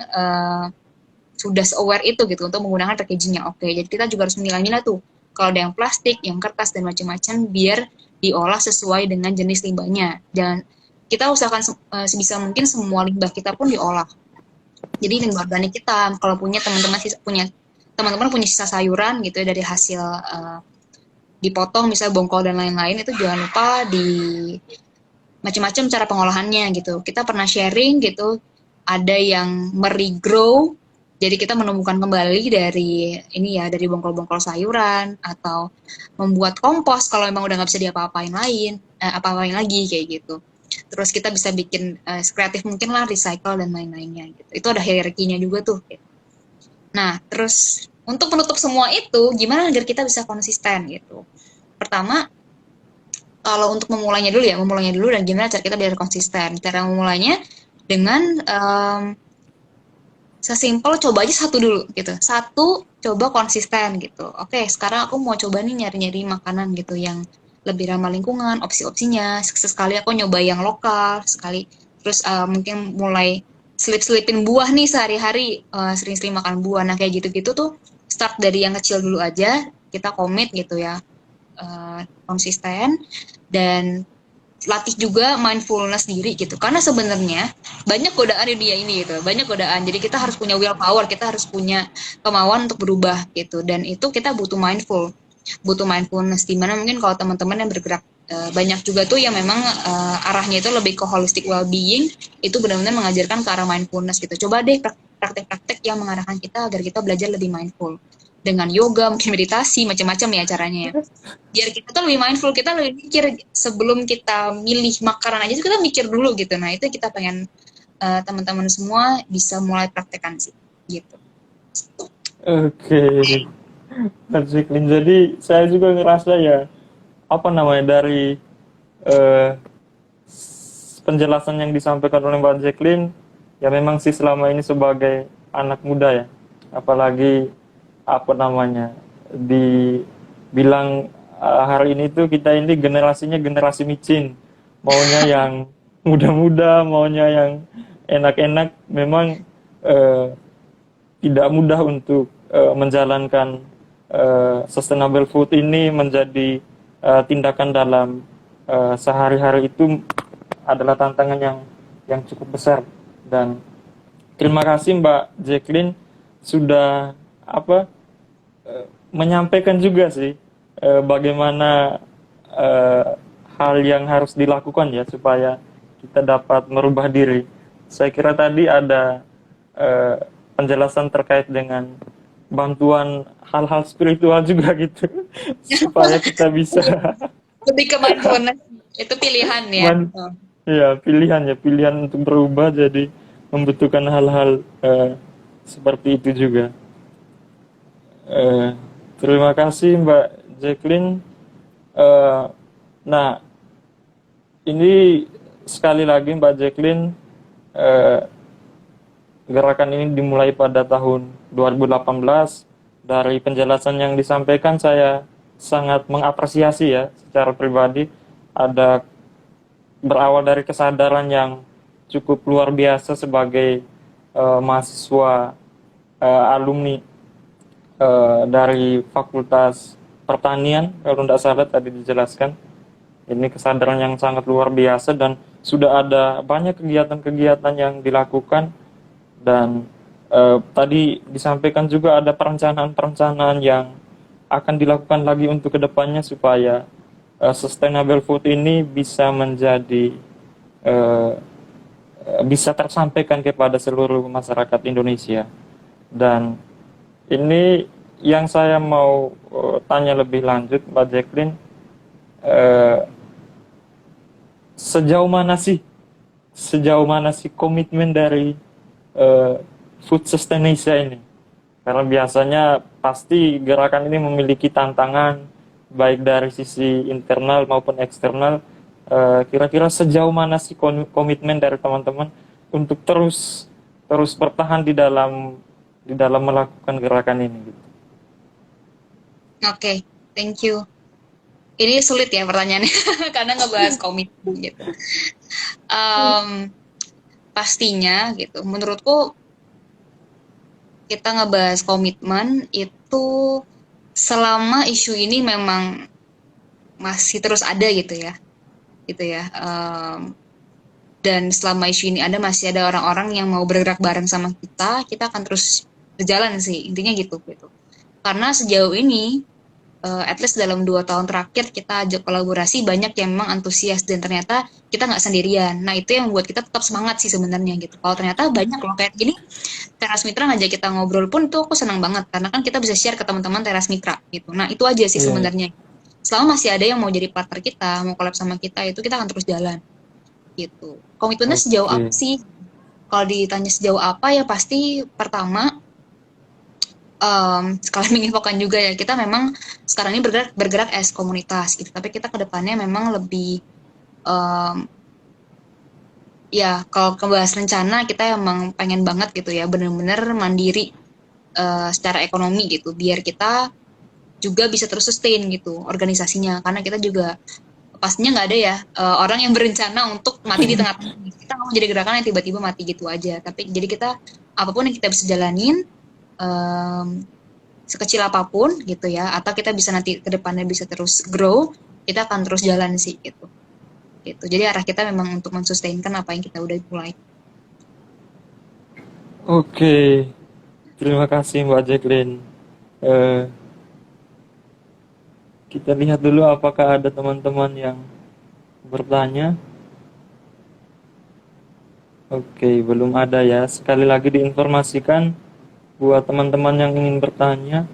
sudah aware itu gitu untuk menggunakan packaging yang oke. Jadi kita juga harus memilah-milah tuh. Kalau ada yang plastik, yang kertas dan macam-macam, biar diolah sesuai dengan jenis limbahnya. Jangan, kita usahakan sebisa mungkin semua limbah kita pun diolah. Jadi limbah organik kita, kalau punya teman-teman punya sisa sayuran gitu ya, dari hasil dipotong misalnya bongkol dan lain-lain, itu jangan lupa di macam-macam cara pengolahannya gitu. Kita pernah sharing gitu, ada yang meregrow, jadi kita menumbuhkan kembali dari ini ya, dari bongkol-bongkol sayuran, atau membuat kompos kalau memang udah nggak bisa diapa-apain apa-apain lagi kayak gitu. Terus kita bisa bikin kreatif mungkin lah, recycle dan lain-lainnya gitu. Itu ada hierarkinya juga tuh. Nah, terus untuk menutup semua itu, gimana agar kita bisa konsisten gitu? Pertama, kalau untuk memulainya dulu dan gimana cara kita biar konsisten. Cara memulainya dengan sesimpel coba aja satu dulu gitu. Satu, coba konsisten gitu. Oke, sekarang aku mau coba nih nyari-nyari makanan gitu yang lebih ramah lingkungan, opsi-opsinya. Sekali aku nyoba yang lokal, sekali. Terus mungkin mulai selip-selipin buah nih sehari-hari, sering-sering makan buah. Nah, kayak gitu-gitu tuh start dari yang kecil dulu aja, kita komit gitu ya. Konsisten, dan latih juga mindfulness diri gitu, karena sebenarnya banyak godaan di dunia ini gitu, banyak godaan, jadi kita harus punya willpower, kita harus punya kemauan untuk berubah gitu, dan itu kita butuh mindfulness, dimana mungkin kalau teman-teman yang bergerak banyak juga tuh yang memang arahnya itu lebih ke holistic well-being, itu benar-benar mengajarkan ke arah mindfulness gitu. Coba deh praktek-praktek yang mengarahkan kita agar kita belajar lebih mindful, dengan yoga, mungkin meditasi, macam-macam ya caranya ya. Biar kita tuh lebih mindful, kita lebih mikir sebelum kita milih makanan aja, kita mikir dulu gitu. Nah, itu kita pengen teman-teman semua bisa mulai praktekkan sih, gitu. Oke, Mbak Jacqueline. Jadi saya juga ngerasa ya, apa namanya, dari eh, penjelasan yang disampaikan oleh Mbak Jacqueline, ya memang sih selama ini sebagai anak muda ya, apalagi apa namanya, dibilang hari ini tuh kita ini generasinya generasi micin, maunya yang muda-muda, maunya yang enak-enak. Memang eh, tidak mudah untuk menjalankan sustainable food ini menjadi tindakan dalam sehari-hari, itu adalah tantangan yang cukup besar. Dan terima kasih Mbak Jacqueline sudah apa menyampaikan juga sih bagaimana hal yang harus dilakukan ya supaya kita dapat merubah diri. Saya kira tadi ada penjelasan terkait dengan bantuan hal-hal spiritual juga gitu supaya kita bisa Lebih ke mindfulness, itu pilihan ya. ya pilihan untuk berubah, jadi membutuhkan hal-hal seperti itu juga. Terima kasih Mbak Jacqueline. Nah, ini sekali lagi Mbak Jacqueline, gerakan ini dimulai pada tahun 2018. Dari penjelasan yang disampaikan, saya sangat mengapresiasi ya secara pribadi. Ada berawal dari kesadaran yang cukup luar biasa sebagai mahasiswa alumni dari Fakultas Pertanian, kalau tidak salah tadi dijelaskan. Ini kesadaran yang sangat luar biasa, dan sudah ada banyak kegiatan-kegiatan yang dilakukan. Dan tadi disampaikan juga ada perencanaan-perencanaan yang akan dilakukan lagi untuk kedepannya supaya sustainable food ini bisa menjadi bisa tersampaikan kepada seluruh masyarakat Indonesia. Dan ini yang saya mau tanya lebih lanjut, Mbak Jacqueline, eh, sejauh mana sih komitmen dari eh, Food Sustaination ini? Karena biasanya pasti gerakan ini memiliki tantangan baik dari sisi internal maupun eksternal. Kira-kira sejauh mana sih komitmen dari teman-teman untuk terus terus bertahan di dalam melakukan gerakan ini gitu. Oke, thank you. Ini sulit ya pertanyaannya karena ngebahas komitmen gitu. Em, pastinya gitu. Menurutku kita ngebahas komitmen itu selama isu ini memang masih terus ada gitu ya. Dan selama isu ini ada masih ada orang-orang yang mau bergerak bareng sama kita akan terus berjalan sih intinya gitu. Karena sejauh ini at least dalam 2 tahun terakhir kita ajak kolaborasi banyak yang memang antusias dan ternyata kita nggak sendirian. Nah itu yang membuat kita tetap semangat sih sebenarnya gitu. Kalau ternyata banyak loh kayak gini, Teras Mitra ngajak kita ngobrol pun tuh aku senang banget karena kan kita bisa share ke teman-teman Teras Mitra gitu. Nah itu aja sih Iya, sebenarnya. Selama masih ada yang mau jadi partner kita, mau collab sama kita itu kita akan terus jalan gitu. Komitmennya sejauh apa oke. sih? Kalau ditanya sejauh apa ya pasti pertama sekalian menginfokan juga ya kita memang sekarang ini bergerak as komunitas gitu tapi kita kedepannya memang lebih um, ya kalau kebahas rencana kita emang pengen banget gitu ya bener-bener mandiri secara ekonomi gitu biar kita juga bisa terus sustain gitu organisasinya karena kita juga pastinya nggak ada ya orang yang berencana untuk mati di tengah-tengah kita nggak mau jadi gerakan yang tiba-tiba mati gitu aja tapi jadi kita apapun yang kita bisa jalanin um, sekecil apapun gitu ya atau kita bisa nanti ke depannya bisa terus grow kita akan terus jalan sih gitu jadi arah kita memang untuk mensustainkan apa yang kita udah mulai. Oke, terima kasih Mbak Jacqueline. Eh, kita lihat dulu apakah ada teman-teman yang bertanya. Oke, belum ada ya. Sekali lagi diinformasikan buat teman-teman yang ingin bertanya.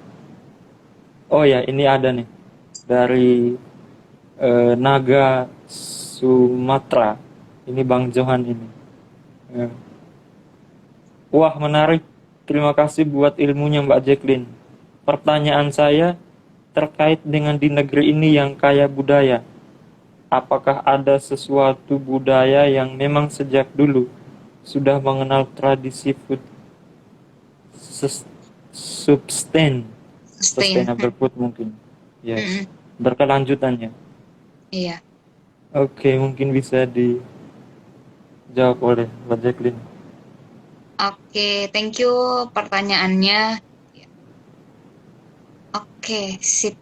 Oh ya, ini ada nih dari Naga Sumatera. Ini Bang Johan ini. Eh, Wah, menarik. Terima kasih buat ilmunya Mbak Jacqueline. Pertanyaan saya terkait dengan di negeri ini yang kaya budaya. Apakah ada sesuatu budaya yang memang sejak dulu sudah mengenal tradisi food sus- sustain, Sustain. sustainable food mungkin. Yes. Mm-mm. Berkelanjutannya. Iya. Oke, mungkin bisa dijawab oleh Mbak Jacqueline. Oke, thank you pertanyaannya. Oke, sip.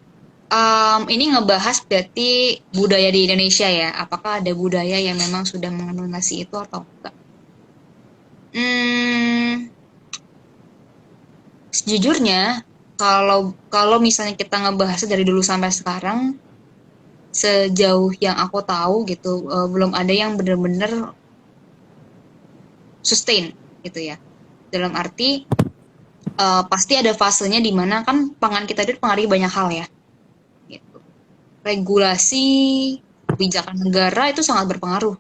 Ini ngebahas berarti budaya di Indonesia ya. Apakah ada budaya yang memang sudah mengandung nasi itu atau enggak? Hmm, sejujurnya kalau kalau misalnya kita ngebahas dari dulu sampai sekarang, sejauh yang aku tahu gitu, belum ada yang benar-benar sustain gitu ya. Dalam arti pasti ada fasenya di mana kan pangan kita itu dipengaruhi banyak hal ya. Gitu. Regulasi kebijakan negara itu sangat berpengaruh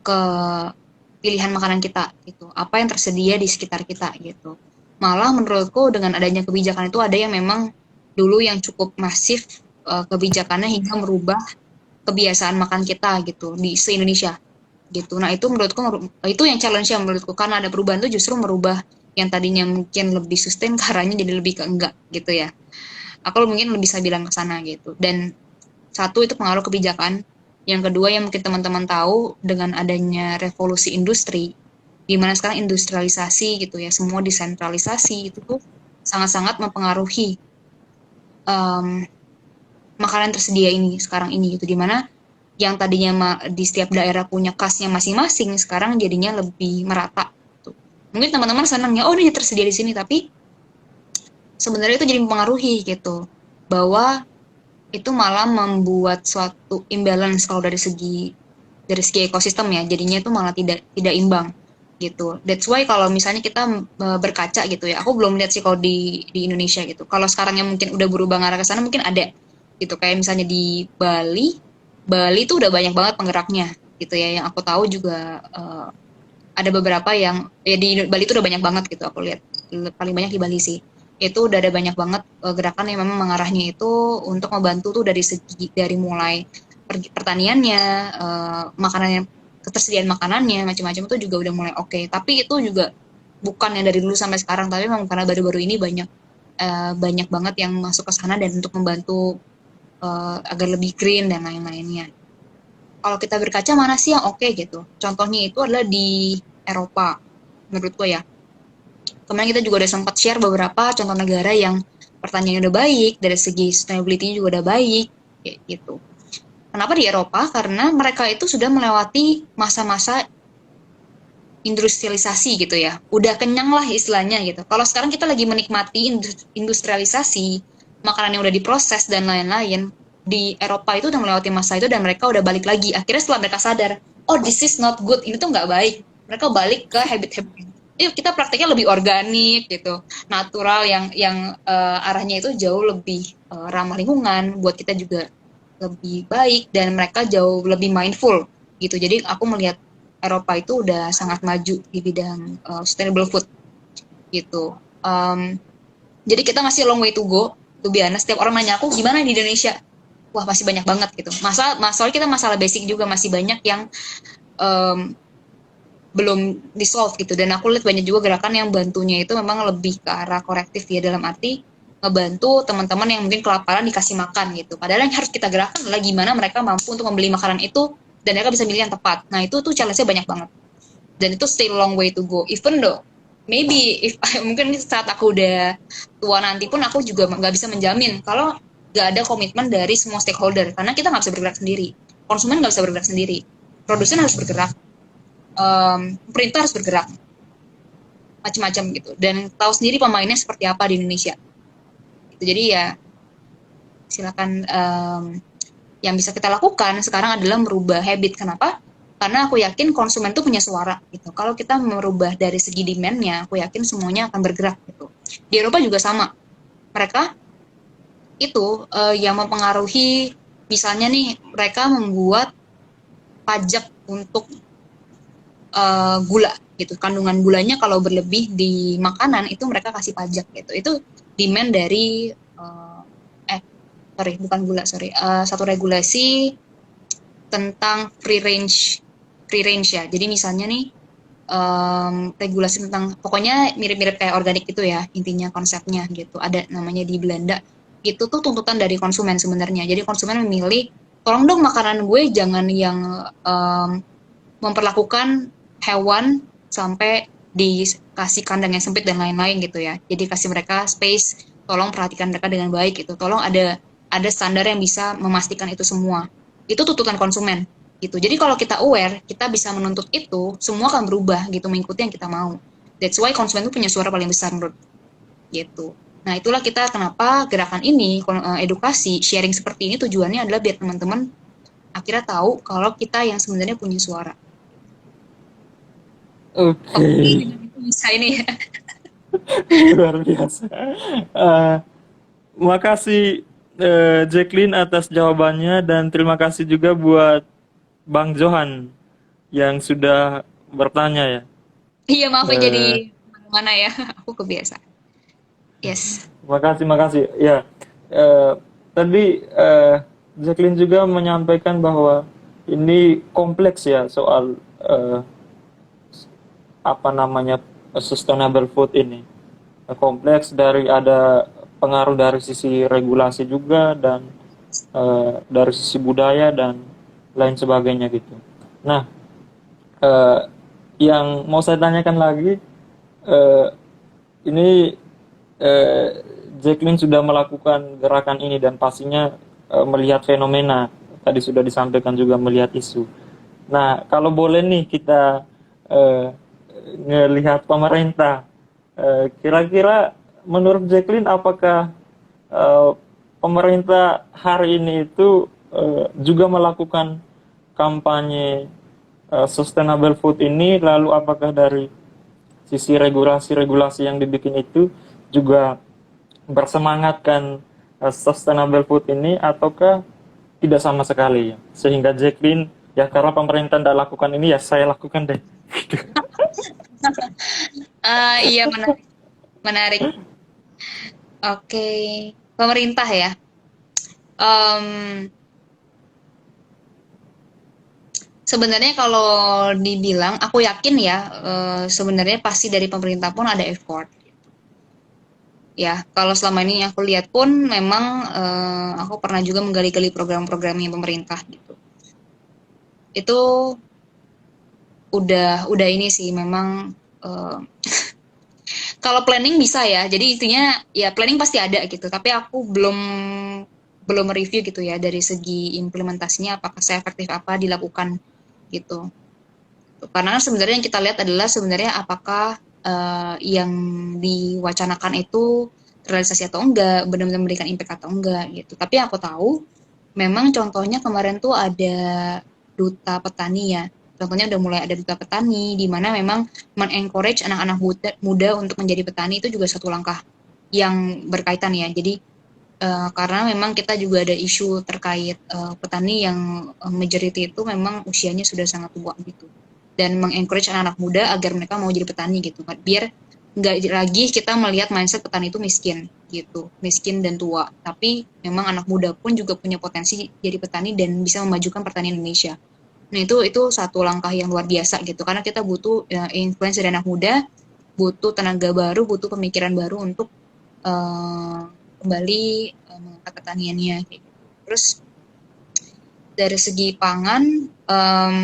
ke pilihan makanan kita gitu. Apa yang tersedia di sekitar kita gitu. Malah menurutku dengan adanya kebijakan itu ada yang memang dulu yang cukup masif kebijakannya hingga merubah kebiasaan makan kita gitu di se-Indonesia gitu. Nah, itu menurutku itu yang challenge yang menurutku karena ada perubahan itu justru merubah yang tadinya mungkin lebih sustain caranya jadi lebih ke enggak gitu ya. Aku mungkin lebih bisa bilang ke sana gitu. Dan satu itu pengaruh kebijakan. Yang kedua yang mungkin teman-teman tahu dengan adanya revolusi industri, di mana sekarang industrialisasi gitu ya, semua desentralisasi itu tuh sangat-sangat mempengaruhi um, makanan tersedia ini sekarang ini gitu, di mana yang tadinya di setiap daerah punya khasnya masing-masing, sekarang jadinya lebih merata. Gitu. Mungkin teman-teman senangnya, oh ini tersedia di sini, tapi sebenarnya itu jadi mempengaruhi gitu, bahwa itu malah membuat suatu imbalance kalau dari segi ekosistem ya jadinya itu malah tidak tidak imbang gitu. That's why kalau misalnya kita berkaca gitu ya, aku belum lihat sih kalau di Indonesia gitu. Kalau sekarang yang mungkin udah berubah ngarah ke sana mungkin ada gitu. Kayak misalnya di Bali, Bali tuh udah banyak banget penggeraknya gitu ya. Yang aku tahu juga ada beberapa yang ya di Bali itu udah banyak banget gitu. Aku lihat paling banyak di Bali sih. Itu udah ada banyak banget gerakan yang memang mengarahnya itu untuk membantu tuh dari segi dari mulai pertaniannya, makanan yang ketersediaan makanannya macam-macam itu juga udah mulai oke. Tapi itu juga bukan yang dari dulu sampai sekarang, tapi memang karena baru-baru ini banyak banyak banget yang masuk ke sana dan untuk membantu agar lebih green dan lain-lainnya. Kalau kita berkaca mana sih yang oke gitu? Contohnya itu adalah di Eropa, menurutku ya. Kemarin kita juga udah sempat share beberapa contoh negara yang pertaniannya udah baik, dari segi sustainability juga udah baik, kayak gitu. Kenapa di Eropa? Karena mereka itu sudah melewati masa-masa industrialisasi gitu ya. Udah kenyang lah istilahnya gitu. Kalau sekarang kita lagi menikmati industrialisasi, makanan yang udah diproses dan lain-lain, di Eropa itu udah melewati masa itu dan mereka udah balik lagi. Akhirnya setelah mereka sadar, oh this is not good, ini tuh nggak baik. Mereka balik ke habit-habit. Yuk kita prakteknya lebih organik gitu, natural yang arahnya itu jauh lebih ramah lingkungan, buat kita juga lebih baik dan mereka jauh lebih mindful gitu. Jadi aku melihat Eropa itu udah sangat maju di bidang sustainable food gitu. Jadi kita masih long way to go. To be honest, setiap orang nanya aku gimana di Indonesia, wah masih banyak banget gitu. Masalah kita masalah basic juga masih banyak yang um, belum di solve gitu. Dan aku lihat banyak juga gerakan yang bantunya itu memang lebih ke arah korektif ya, dalam arti ngebantu teman-teman yang mungkin kelaparan dikasih makan gitu. Padahal yang harus kita gerakan adalah gimana mereka mampu untuk membeli makanan itu dan mereka bisa milih yang tepat. Nah itu tuh challenge-nya banyak banget. Dan itu still long way to go. Even though maybe if mungkin saat aku udah tua nanti pun aku juga nggak bisa menjamin kalau nggak ada komitmen dari semua stakeholder, karena kita nggak bisa bergerak sendiri, konsumen nggak bisa bergerak sendiri, produsen harus bergerak, pemerintah harus bergerak, macam-macam gitu. Dan tahu sendiri pemainnya seperti apa di Indonesia. Gitu. Jadi ya silakan, yang bisa kita lakukan sekarang adalah merubah habit. Kenapa? Karena aku yakin konsumen tuh punya suara gitu. Kalau kita merubah dari segi demand-nya, aku yakin semuanya akan bergerak gitu. Di Eropa juga sama. Mereka itu yang mempengaruhi, misalnya nih mereka membuat pajak untuk gula gitu. Kandungan gulanya kalau berlebih di makanan itu mereka kasih pajak gitu. Itu demand dari bukan gula, satu regulasi tentang free range ya. Jadi misalnya nih regulasi tentang, pokoknya mirip-mirip kayak organik itu ya, intinya konsepnya gitu. Ada namanya di Belanda. Itu tuh tuntutan dari konsumen sebenarnya. Jadi konsumen memilih, tolong dong makanan gue jangan yang memperlakukan hewan sampai dikasih kandang yang sempit dan lain-lain gitu ya. Jadi kasih mereka space, tolong perhatikan mereka dengan baik gitu. Tolong ada standar yang bisa memastikan itu semua. Itu tuntutan konsumen gitu. Jadi kalau kita aware, kita bisa menuntut itu, semua akan berubah gitu mengikuti yang kita mau. That's why konsumen itu punya suara paling besar menurut gitu. Nah, itulah kita kenapa gerakan ini, edukasi, sharing seperti ini tujuannya adalah biar teman-teman akhirnya tahu kalau kita yang sebenarnya punya suara. Oke, Oke, dengan itu bisa ini ya. luar biasa. Eh, Makasih Jacqueline atas jawabannya dan terima kasih juga buat Bang Johan yang sudah bertanya ya. Iya, maaf ya jadi Eh, mana ya, aku kebiasaan. Yes. Makasih, makasih. Ya, eh, tadi Jacqueline juga menyampaikan bahwa ini kompleks ya soal apa namanya sustainable food ini. Kompleks dari ada pengaruh dari sisi regulasi juga dan dari sisi budaya dan lain sebagainya gitu. Nah, eh, yang mau saya tanyakan lagi, eh, ini eh, Jacqueline sudah melakukan gerakan ini dan pastinya melihat fenomena, tadi sudah disampaikan juga melihat isu. Nah, kalau boleh nih kita eh, ngelihat pemerintah, kira-kira menurut Jacqueline apakah eh, pemerintah hari ini itu juga melakukan kampanye sustainable food ini, lalu apakah dari sisi regulasi-regulasi yang dibikin itu juga bersemangatkan sustainable food ini, ataukah tidak sama sekali ya? Sehingga Jacqueline, ya karena pemerintah tidak lakukan ini, ya saya lakukan deh. Iya, menarik, menarik. Oke, pemerintah ya. Em, Sebenarnya kalau dibilang, aku yakin ya, sebenarnya pasti dari pemerintah pun ada effort. Ya, kalau selama ini aku lihat pun memang aku pernah juga menggali-gali program-programnya pemerintah gitu. Itu udah ini sih memang eh, kalau planning bisa ya. Jadi intinya ya planning pasti ada gitu. Tapi aku belum belum review gitu ya dari segi implementasinya apakah seefektif apa dilakukan gitu. Karena kan sebenarnya yang kita lihat adalah sebenarnya apakah yang diwacanakan itu terrealisasi atau enggak, benar-benar memberikan impact atau enggak gitu. Tapi yang aku tahu, memang contohnya kemarin tuh ada duta petani ya. Contohnya udah mulai ada duta petani, di mana memang men-encourage anak-anak muda untuk menjadi petani itu juga satu langkah yang berkaitan ya. Jadi karena memang kita juga ada isu terkait petani yang majority itu memang usianya sudah sangat tua gitu, dan mengencourage anak-anak muda agar mereka mau jadi petani gitu, biar nggak lagi kita melihat mindset petani itu miskin gitu, miskin dan tua, tapi memang anak muda pun juga punya potensi jadi petani dan bisa memajukan pertanian Indonesia. Nah itu satu langkah yang luar biasa gitu, karena kita butuh influence dari anak muda, butuh tenaga baru, butuh pemikiran baru untuk uh, kembali mengangkat pertaniannya kayak gitu. Terus dari segi pangan um,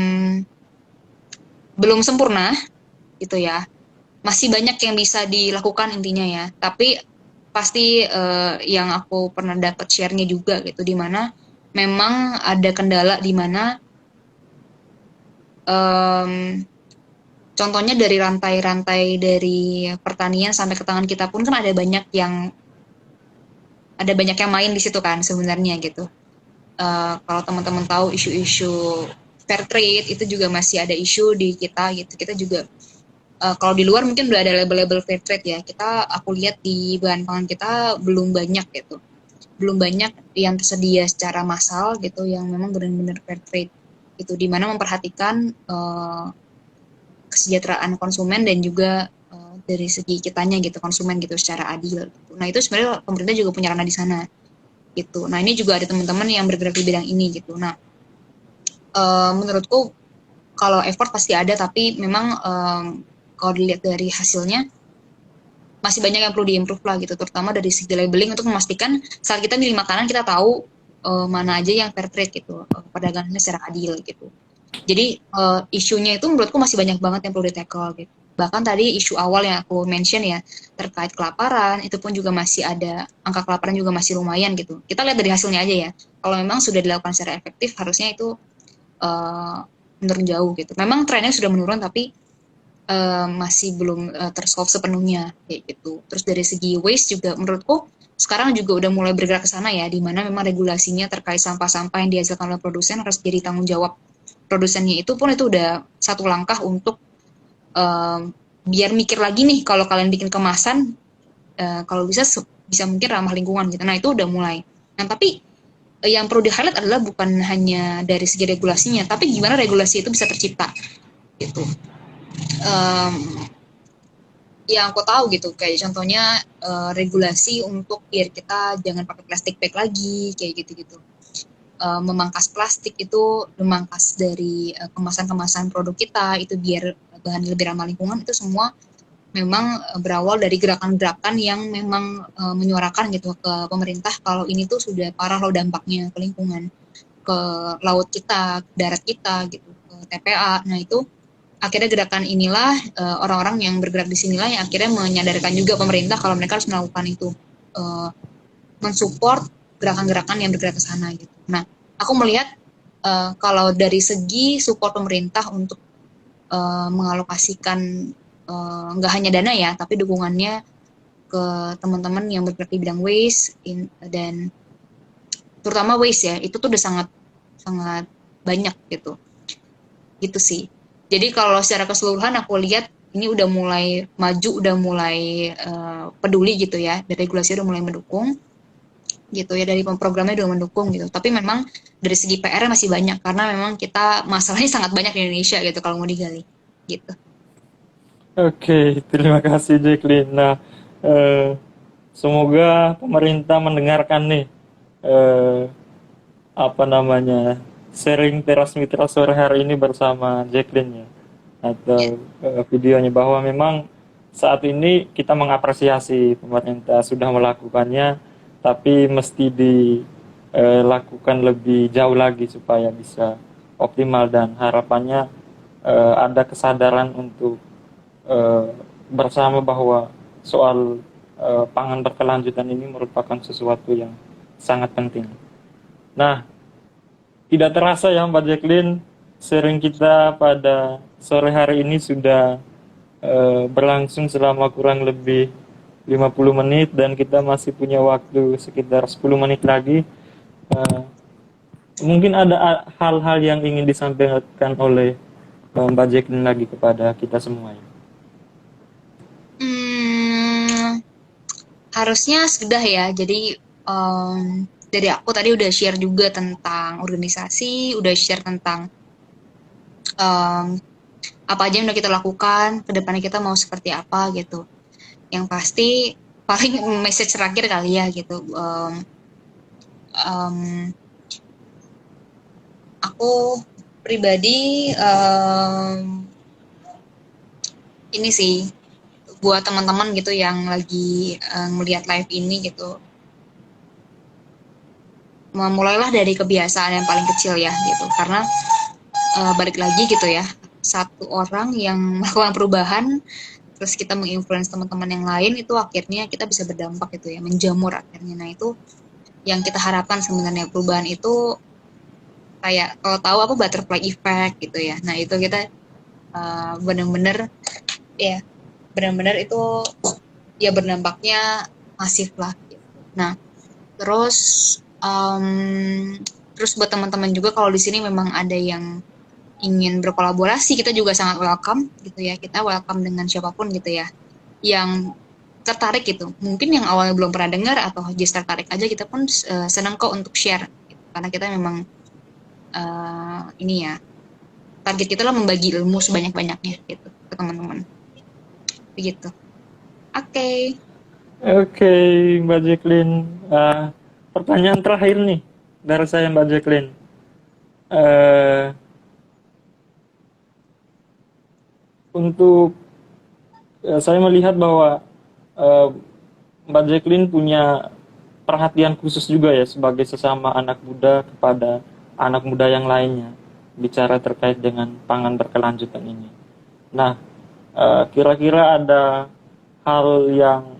belum sempurna gitu ya, masih banyak yang bisa dilakukan intinya ya, tapi pasti yang aku pernah dapat share-nya juga gitu, di mana memang ada kendala di mana um, contohnya dari rantai-rantai dari pertanian sampai ke tangan kita pun kan ada banyak yang main di situ kan sebenarnya gitu. Kalau teman-teman tahu isu-isu fair trade itu juga masih ada isu di kita gitu. Kita juga kalau di luar mungkin udah ada label-label fair trade ya. Aku lihat di bahan pangan kita belum banyak gitu. Belum banyak yang tersedia secara massal gitu yang memang benar-benar fair trade gitu, di mana memperhatikan kesejahteraan konsumen dan juga dari segi kitanya gitu, konsumen gitu, secara adil gitu. Nah itu sebenarnya pemerintah juga punya ranah di sana gitu. Nah ini juga ada teman-teman yang bergerak di bidang ini gitu. Nah menurutku kalau effort pasti ada, tapi memang kalau dilihat dari hasilnya masih banyak yang perlu diimprove lah gitu, terutama dari segi labeling untuk memastikan saat kita milih makanan kita tahu mana aja yang fair trade gitu, perdagangannya secara adil gitu. Jadi isunya itu menurutku masih banyak banget yang perlu di-tackle gitu. Bahkan tadi isu awal yang aku mention ya, terkait kelaparan, itu pun juga masih ada, angka kelaparan juga masih lumayan gitu. Kita lihat dari hasilnya aja ya. Kalau memang sudah dilakukan secara efektif, harusnya itu menurun jauh gitu. Memang trennya sudah menurun, tapi masih belum tersolve sepenuhnya kayak gitu. Terus dari segi waste juga menurutku sekarang juga udah mulai bergerak ke sana ya, di mana memang regulasinya terkait sampah-sampah yang dihasilkan oleh produsen harus jadi tanggung jawab produsennya. Itu pun itu udah satu langkah untuk biar mikir lagi nih, kalau kalian bikin kemasan kalau bisa mungkin ramah lingkungan gitu. Nah itu udah mulai. Nah tapi yang perlu di-highlight adalah bukan hanya dari segi regulasinya, tapi gimana regulasi itu bisa tercipta gitu. um, yang aku tahu gitu, kayak contohnya regulasi untuk biar kita jangan pakai plastik bag lagi kayak gitu-gitu. Memangkas plastik itu, memangkas dari kemasan-kemasan produk kita itu biar bahan lebih ramah lingkungan, itu semua memang berawal dari gerakan-gerakan yang memang menyuarakan gitu ke pemerintah kalau ini tuh sudah parah loh dampaknya ke lingkungan, ke laut kita, ke darat kita gitu, ke TPA. Nah itu akhirnya gerakan inilah orang-orang yang bergerak di sinilah yang akhirnya menyadarkan juga pemerintah kalau mereka harus melakukan itu, mensupport gerakan-gerakan yang bergerak ke sana gitu. Nah, aku melihat kalau dari segi support pemerintah untuk mengalokasikan nggak hanya dana ya, tapi dukungannya ke teman-teman yang bergerak di bidang waste dan terutama waste ya, itu tuh udah sangat sangat banyak gitu. gitu sih. Jadi kalau secara keseluruhan aku lihat ini udah mulai maju, udah mulai peduli gitu ya, dari regulasi udah mulai mendukung gitu ya, dari programnya udah mendukung gitu. Tapi memang dari segi PR masih banyak karena memang kita masalahnya sangat banyak di Indonesia gitu kalau mau digali gitu. Oke, terima kasih Jacqueline. Nah, eh, semoga pemerintah mendengarkan nih eh, apa namanya sharing Teras Mitra sore hari ini bersama Jacqueline ya, Ya. atau videonya, bahwa memang saat ini kita mengapresiasi pemerintah sudah melakukannya, tapi mesti dilakukan lebih jauh lagi supaya bisa optimal, dan harapannya ada kesadaran untuk eh, bersama bahwa soal pangan berkelanjutan ini merupakan sesuatu yang sangat penting. Nah, tidak terasa ya Mbak Jacqueline, sharing kita pada sore hari ini sudah berlangsung selama kurang lebih 50 menit, dan kita masih punya waktu sekitar 10 menit lagi. Eh, Mungkin ada hal-hal yang ingin disampaikan oleh Mbak Jacqueline lagi kepada kita semua ya. Hmm, harusnya sudah ya. Jadi dari aku tadi udah share juga tentang organisasi, udah share tentang em, apa aja yang udah kita lakukan, kedepannya kita mau seperti apa gitu. Yang pasti paling message terakhir kali ya gitu. Em, aku pribadi ini sih buat teman-teman gitu yang lagi ngelihat live ini gitu, mulailah dari kebiasaan yang paling kecil ya gitu, karena balik lagi gitu ya, satu orang yang melakukan perubahan terus kita menginfluence teman-teman yang lain itu akhirnya kita bisa berdampak gitu ya, menjamur akhirnya. Nah itu yang kita harapkan sebenarnya, perubahan itu kayak kalau tahu apa butterfly effect gitu ya. Nah itu kita benar-benar ya, benar-benar itu ya berdampaknya masif lah gitu. Nah terus terus buat teman-teman juga kalau di sini memang ada yang ingin berkolaborasi, kita juga sangat welcome gitu ya. Kita welcome dengan siapapun gitu ya yang tertarik gitu. Mungkin yang awalnya belum pernah dengar atau just tertarik aja, kita pun senang kok untuk share gitu. Karena kita memang ini ya, target kita lah membagi ilmu sebanyak-banyaknya gitu ke teman-teman. Begitu. Oke. Okay. Oke, Mbak Jacqueline. Pertanyaan terakhir nih dari saya, Mbak Jacqueline. Eh, untuk saya melihat bahwa eh, Mbak Jacqueline punya perhatian khusus juga ya sebagai sesama anak muda kepada anak muda yang lainnya, bicara terkait dengan pangan berkelanjutan ini. Nah, kira-kira ada hal yang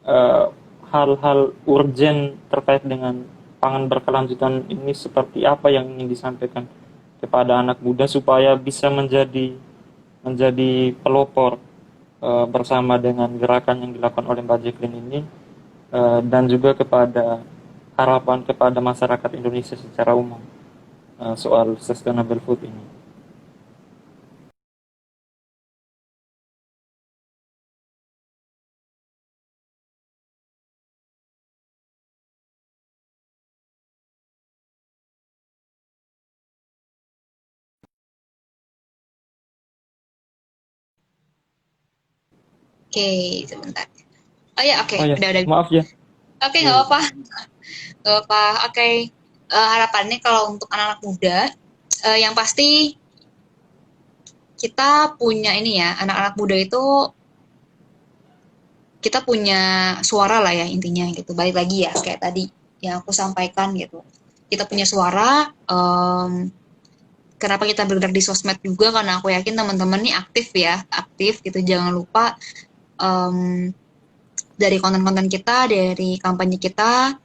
eh, hal-hal urgent terkait dengan pangan berkelanjutan ini seperti apa yang ingin disampaikan kepada anak muda supaya bisa menjadi pelopor bersama dengan gerakan yang dilakukan oleh Mbak Jacqueline ini, dan juga kepada harapan kepada masyarakat Indonesia secara umum soal sustainable food ini. Oke, okay, sebentar. Oh ya, oke, Oh ya, udah. maaf ya. Oke, nggak Iya. apa-apa. Nggak apa-apa. Oke. Harapannya kalau untuk anak-anak muda, yang pasti kita punya ini ya, anak-anak muda itu kita punya suara lah ya intinya gitu. Balik lagi ya kayak tadi yang aku sampaikan gitu. Kita punya suara. Kenapa kita bergerak di sosmed juga? Karena aku yakin teman-teman nih aktif ya, aktif gitu. Jangan lupa em, dari konten-konten kita, dari kampanye kita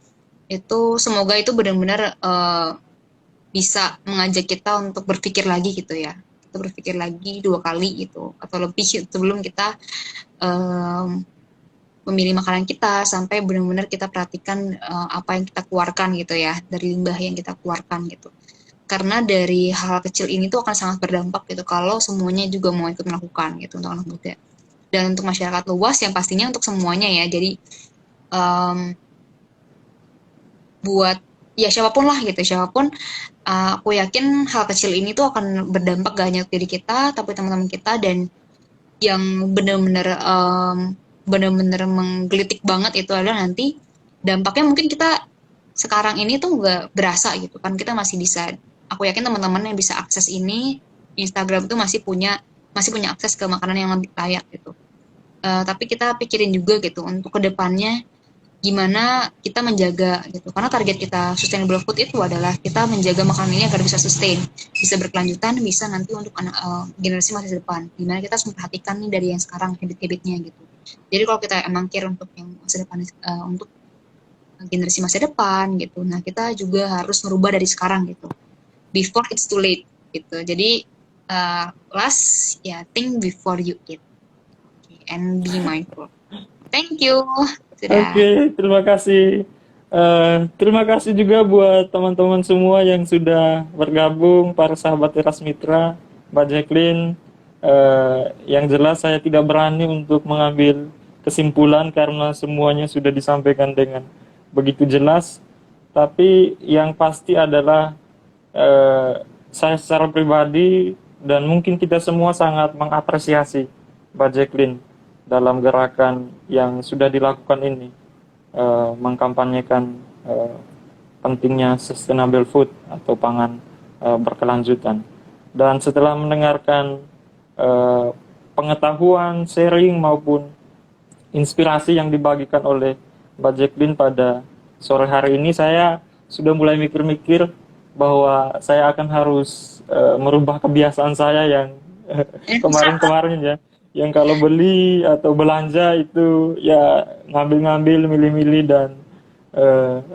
itu semoga itu benar-benar bisa mengajak kita untuk berpikir lagi gitu ya. Kita berpikir lagi dua kali gitu atau lebih sebelum kita um, memilih makanan kita, sampai benar-benar kita perhatikan apa yang kita keluarkan gitu ya, dari limbah yang kita keluarkan gitu. karena dari hal kecil ini tuh akan sangat berdampak gitu kalau semuanya juga mau ikut melakukan gitu untuk anak muda dan untuk masyarakat luas yang pastinya untuk semuanya ya. Jadi em, buat ya siapapun lah gitu, siapapun aku yakin hal kecil ini tuh akan berdampak gak hanya ke diri kita tapi teman-teman kita, dan yang benar-benar benar-benar menggelitik banget itu adalah nanti dampaknya mungkin kita sekarang ini tuh nggak berasa gitu kan, kita masih bisa, aku yakin teman-teman yang bisa akses ini Instagram tuh masih punya akses ke makanan yang lebih layak gitu. Tapi kita pikirin juga gitu untuk kedepannya gimana kita menjaga gitu, karena target kita sustainable food itu adalah kita menjaga makanan ini agar bisa sustain, bisa berkelanjutan, bisa nanti untuk anak generasi masa depan, gimana kita harus memperhatikan nih dari yang sekarang habit-habitnya gitu. Jadi kalau kita emang care untuk yang masa depan, untuk generasi masa depan gitu, nah kita juga harus merubah dari sekarang gitu, before it's too late gitu. Jadi last ya, think before you eat, okay, and be mindful. Thank you sudah. Oke, terima kasih. Terima kasih juga buat teman-teman semua yang sudah bergabung, para sahabat Teras Mitra, Mbak Jacqueline. Yang jelas saya tidak berani untuk mengambil kesimpulan karena semuanya sudah disampaikan dengan begitu jelas. Tapi yang pasti adalah saya secara pribadi dan mungkin kita semua sangat mengapresiasi Mbak Jacqueline dalam gerakan yang sudah dilakukan ini, mengkampanyekan pentingnya sustainable food atau pangan berkelanjutan. Dan setelah mendengarkan pengetahuan, sharing maupun inspirasi yang dibagikan oleh Mbak Jacqueline pada sore hari ini, saya sudah mulai mikir-mikir bahwa saya akan harus merubah kebiasaan saya yang kemarin-kemarin ya, yang kalau beli atau belanja itu ya ngambil-ngambil, milih-milih dan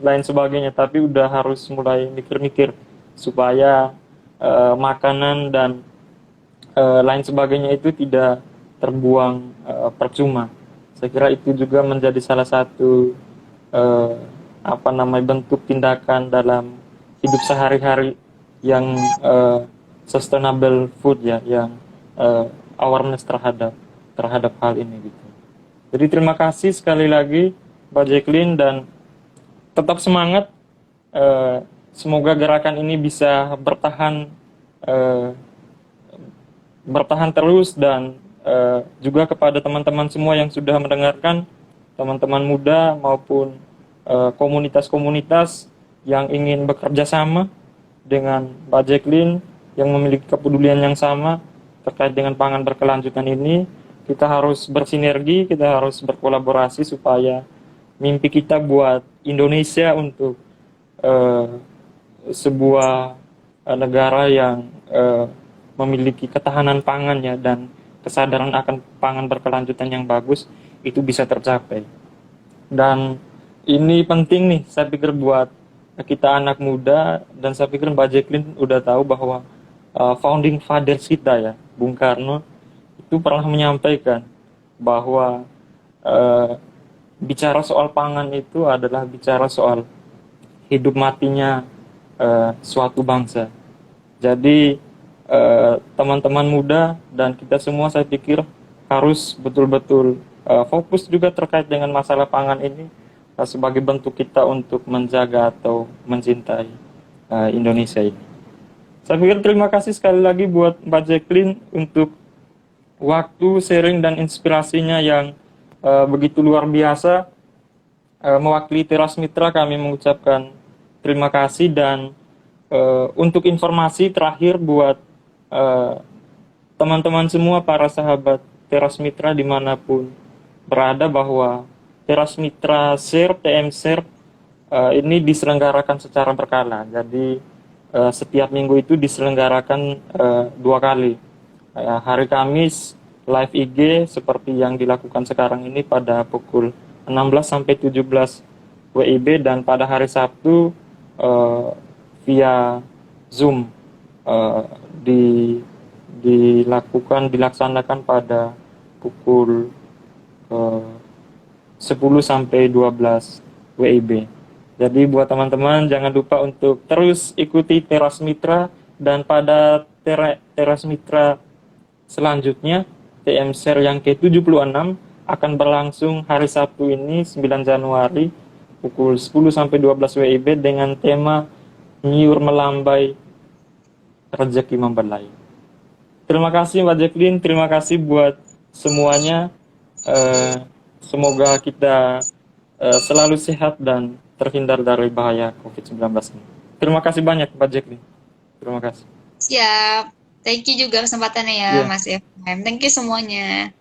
lain sebagainya. Tapi udah harus mulai mikir-mikir supaya makanan dan lain sebagainya itu tidak terbuang percuma. Saya kira itu juga menjadi salah satu bentuk tindakan dalam hidup sehari-hari yang sustainable food ya, yang awareness terhadap hal ini gitu. Jadi terima kasih sekali lagi Mbak Jacqueline dan tetap semangat. Semoga gerakan ini bisa bertahan terus, dan juga kepada teman-teman semua yang sudah mendengarkan, teman-teman muda maupun komunitas-komunitas yang ingin bekerja sama dengan Mbak Jacqueline yang memiliki kepedulian yang sama terkait dengan pangan berkelanjutan ini, kita harus bersinergi, kita harus berkolaborasi supaya mimpi kita buat Indonesia untuk sebuah negara yang memiliki ketahanan pangannya dan kesadaran akan pangan berkelanjutan yang bagus itu bisa tercapai. Dan ini penting nih, saya pikir buat kita anak muda, dan saya pikir Mbak Jacqueline udah tahu bahwa founding fathers kita ya, Bung Karno itu pernah menyampaikan bahwa bicara soal pangan itu adalah bicara soal hidup matinya suatu bangsa. Jadi teman-teman muda dan kita semua saya pikir harus betul-betul fokus juga terkait dengan masalah pangan ini sebagai bentuk kita untuk menjaga atau mencintai Indonesia ini. Saya pikir terima kasih sekali lagi buat Mbak Jacqueline untuk waktu sharing dan inspirasinya yang begitu luar biasa. Mewakili Teras Mitra kami mengucapkan terima kasih, dan untuk informasi terakhir buat teman-teman semua, para sahabat Teras Mitra dimanapun berada, bahwa Teras Mitra Share, TM Share, ini diselenggarakan secara berkala. Jadi setiap minggu itu diselenggarakan 2 kali. Hari Kamis live IG seperti yang dilakukan sekarang ini pada pukul 16 sampai 17 WIB, dan pada hari Sabtu via Zoom dilaksanakan pada pukul 10 sampai 12 WIB. Jadi buat teman-teman jangan lupa untuk terus ikuti Teras Mitra, dan pada Teras Mitra selanjutnya TM Share yang ke-76 akan berlangsung hari Sabtu ini 9 Januari pukul 10 sampai 12 WIB dengan tema Nyiur Melambai Rezeki Membelai. Terima kasih Mbak Jacqueline, terima kasih buat semuanya. Semoga kita selalu sehat dan terhindar dari bahaya COVID-19 ini. Terima kasih banyak Mbak Jacqueline. Terima kasih. Siap. Thank you juga kesempatannya ya, Iya. Mas FM. Thank you semuanya.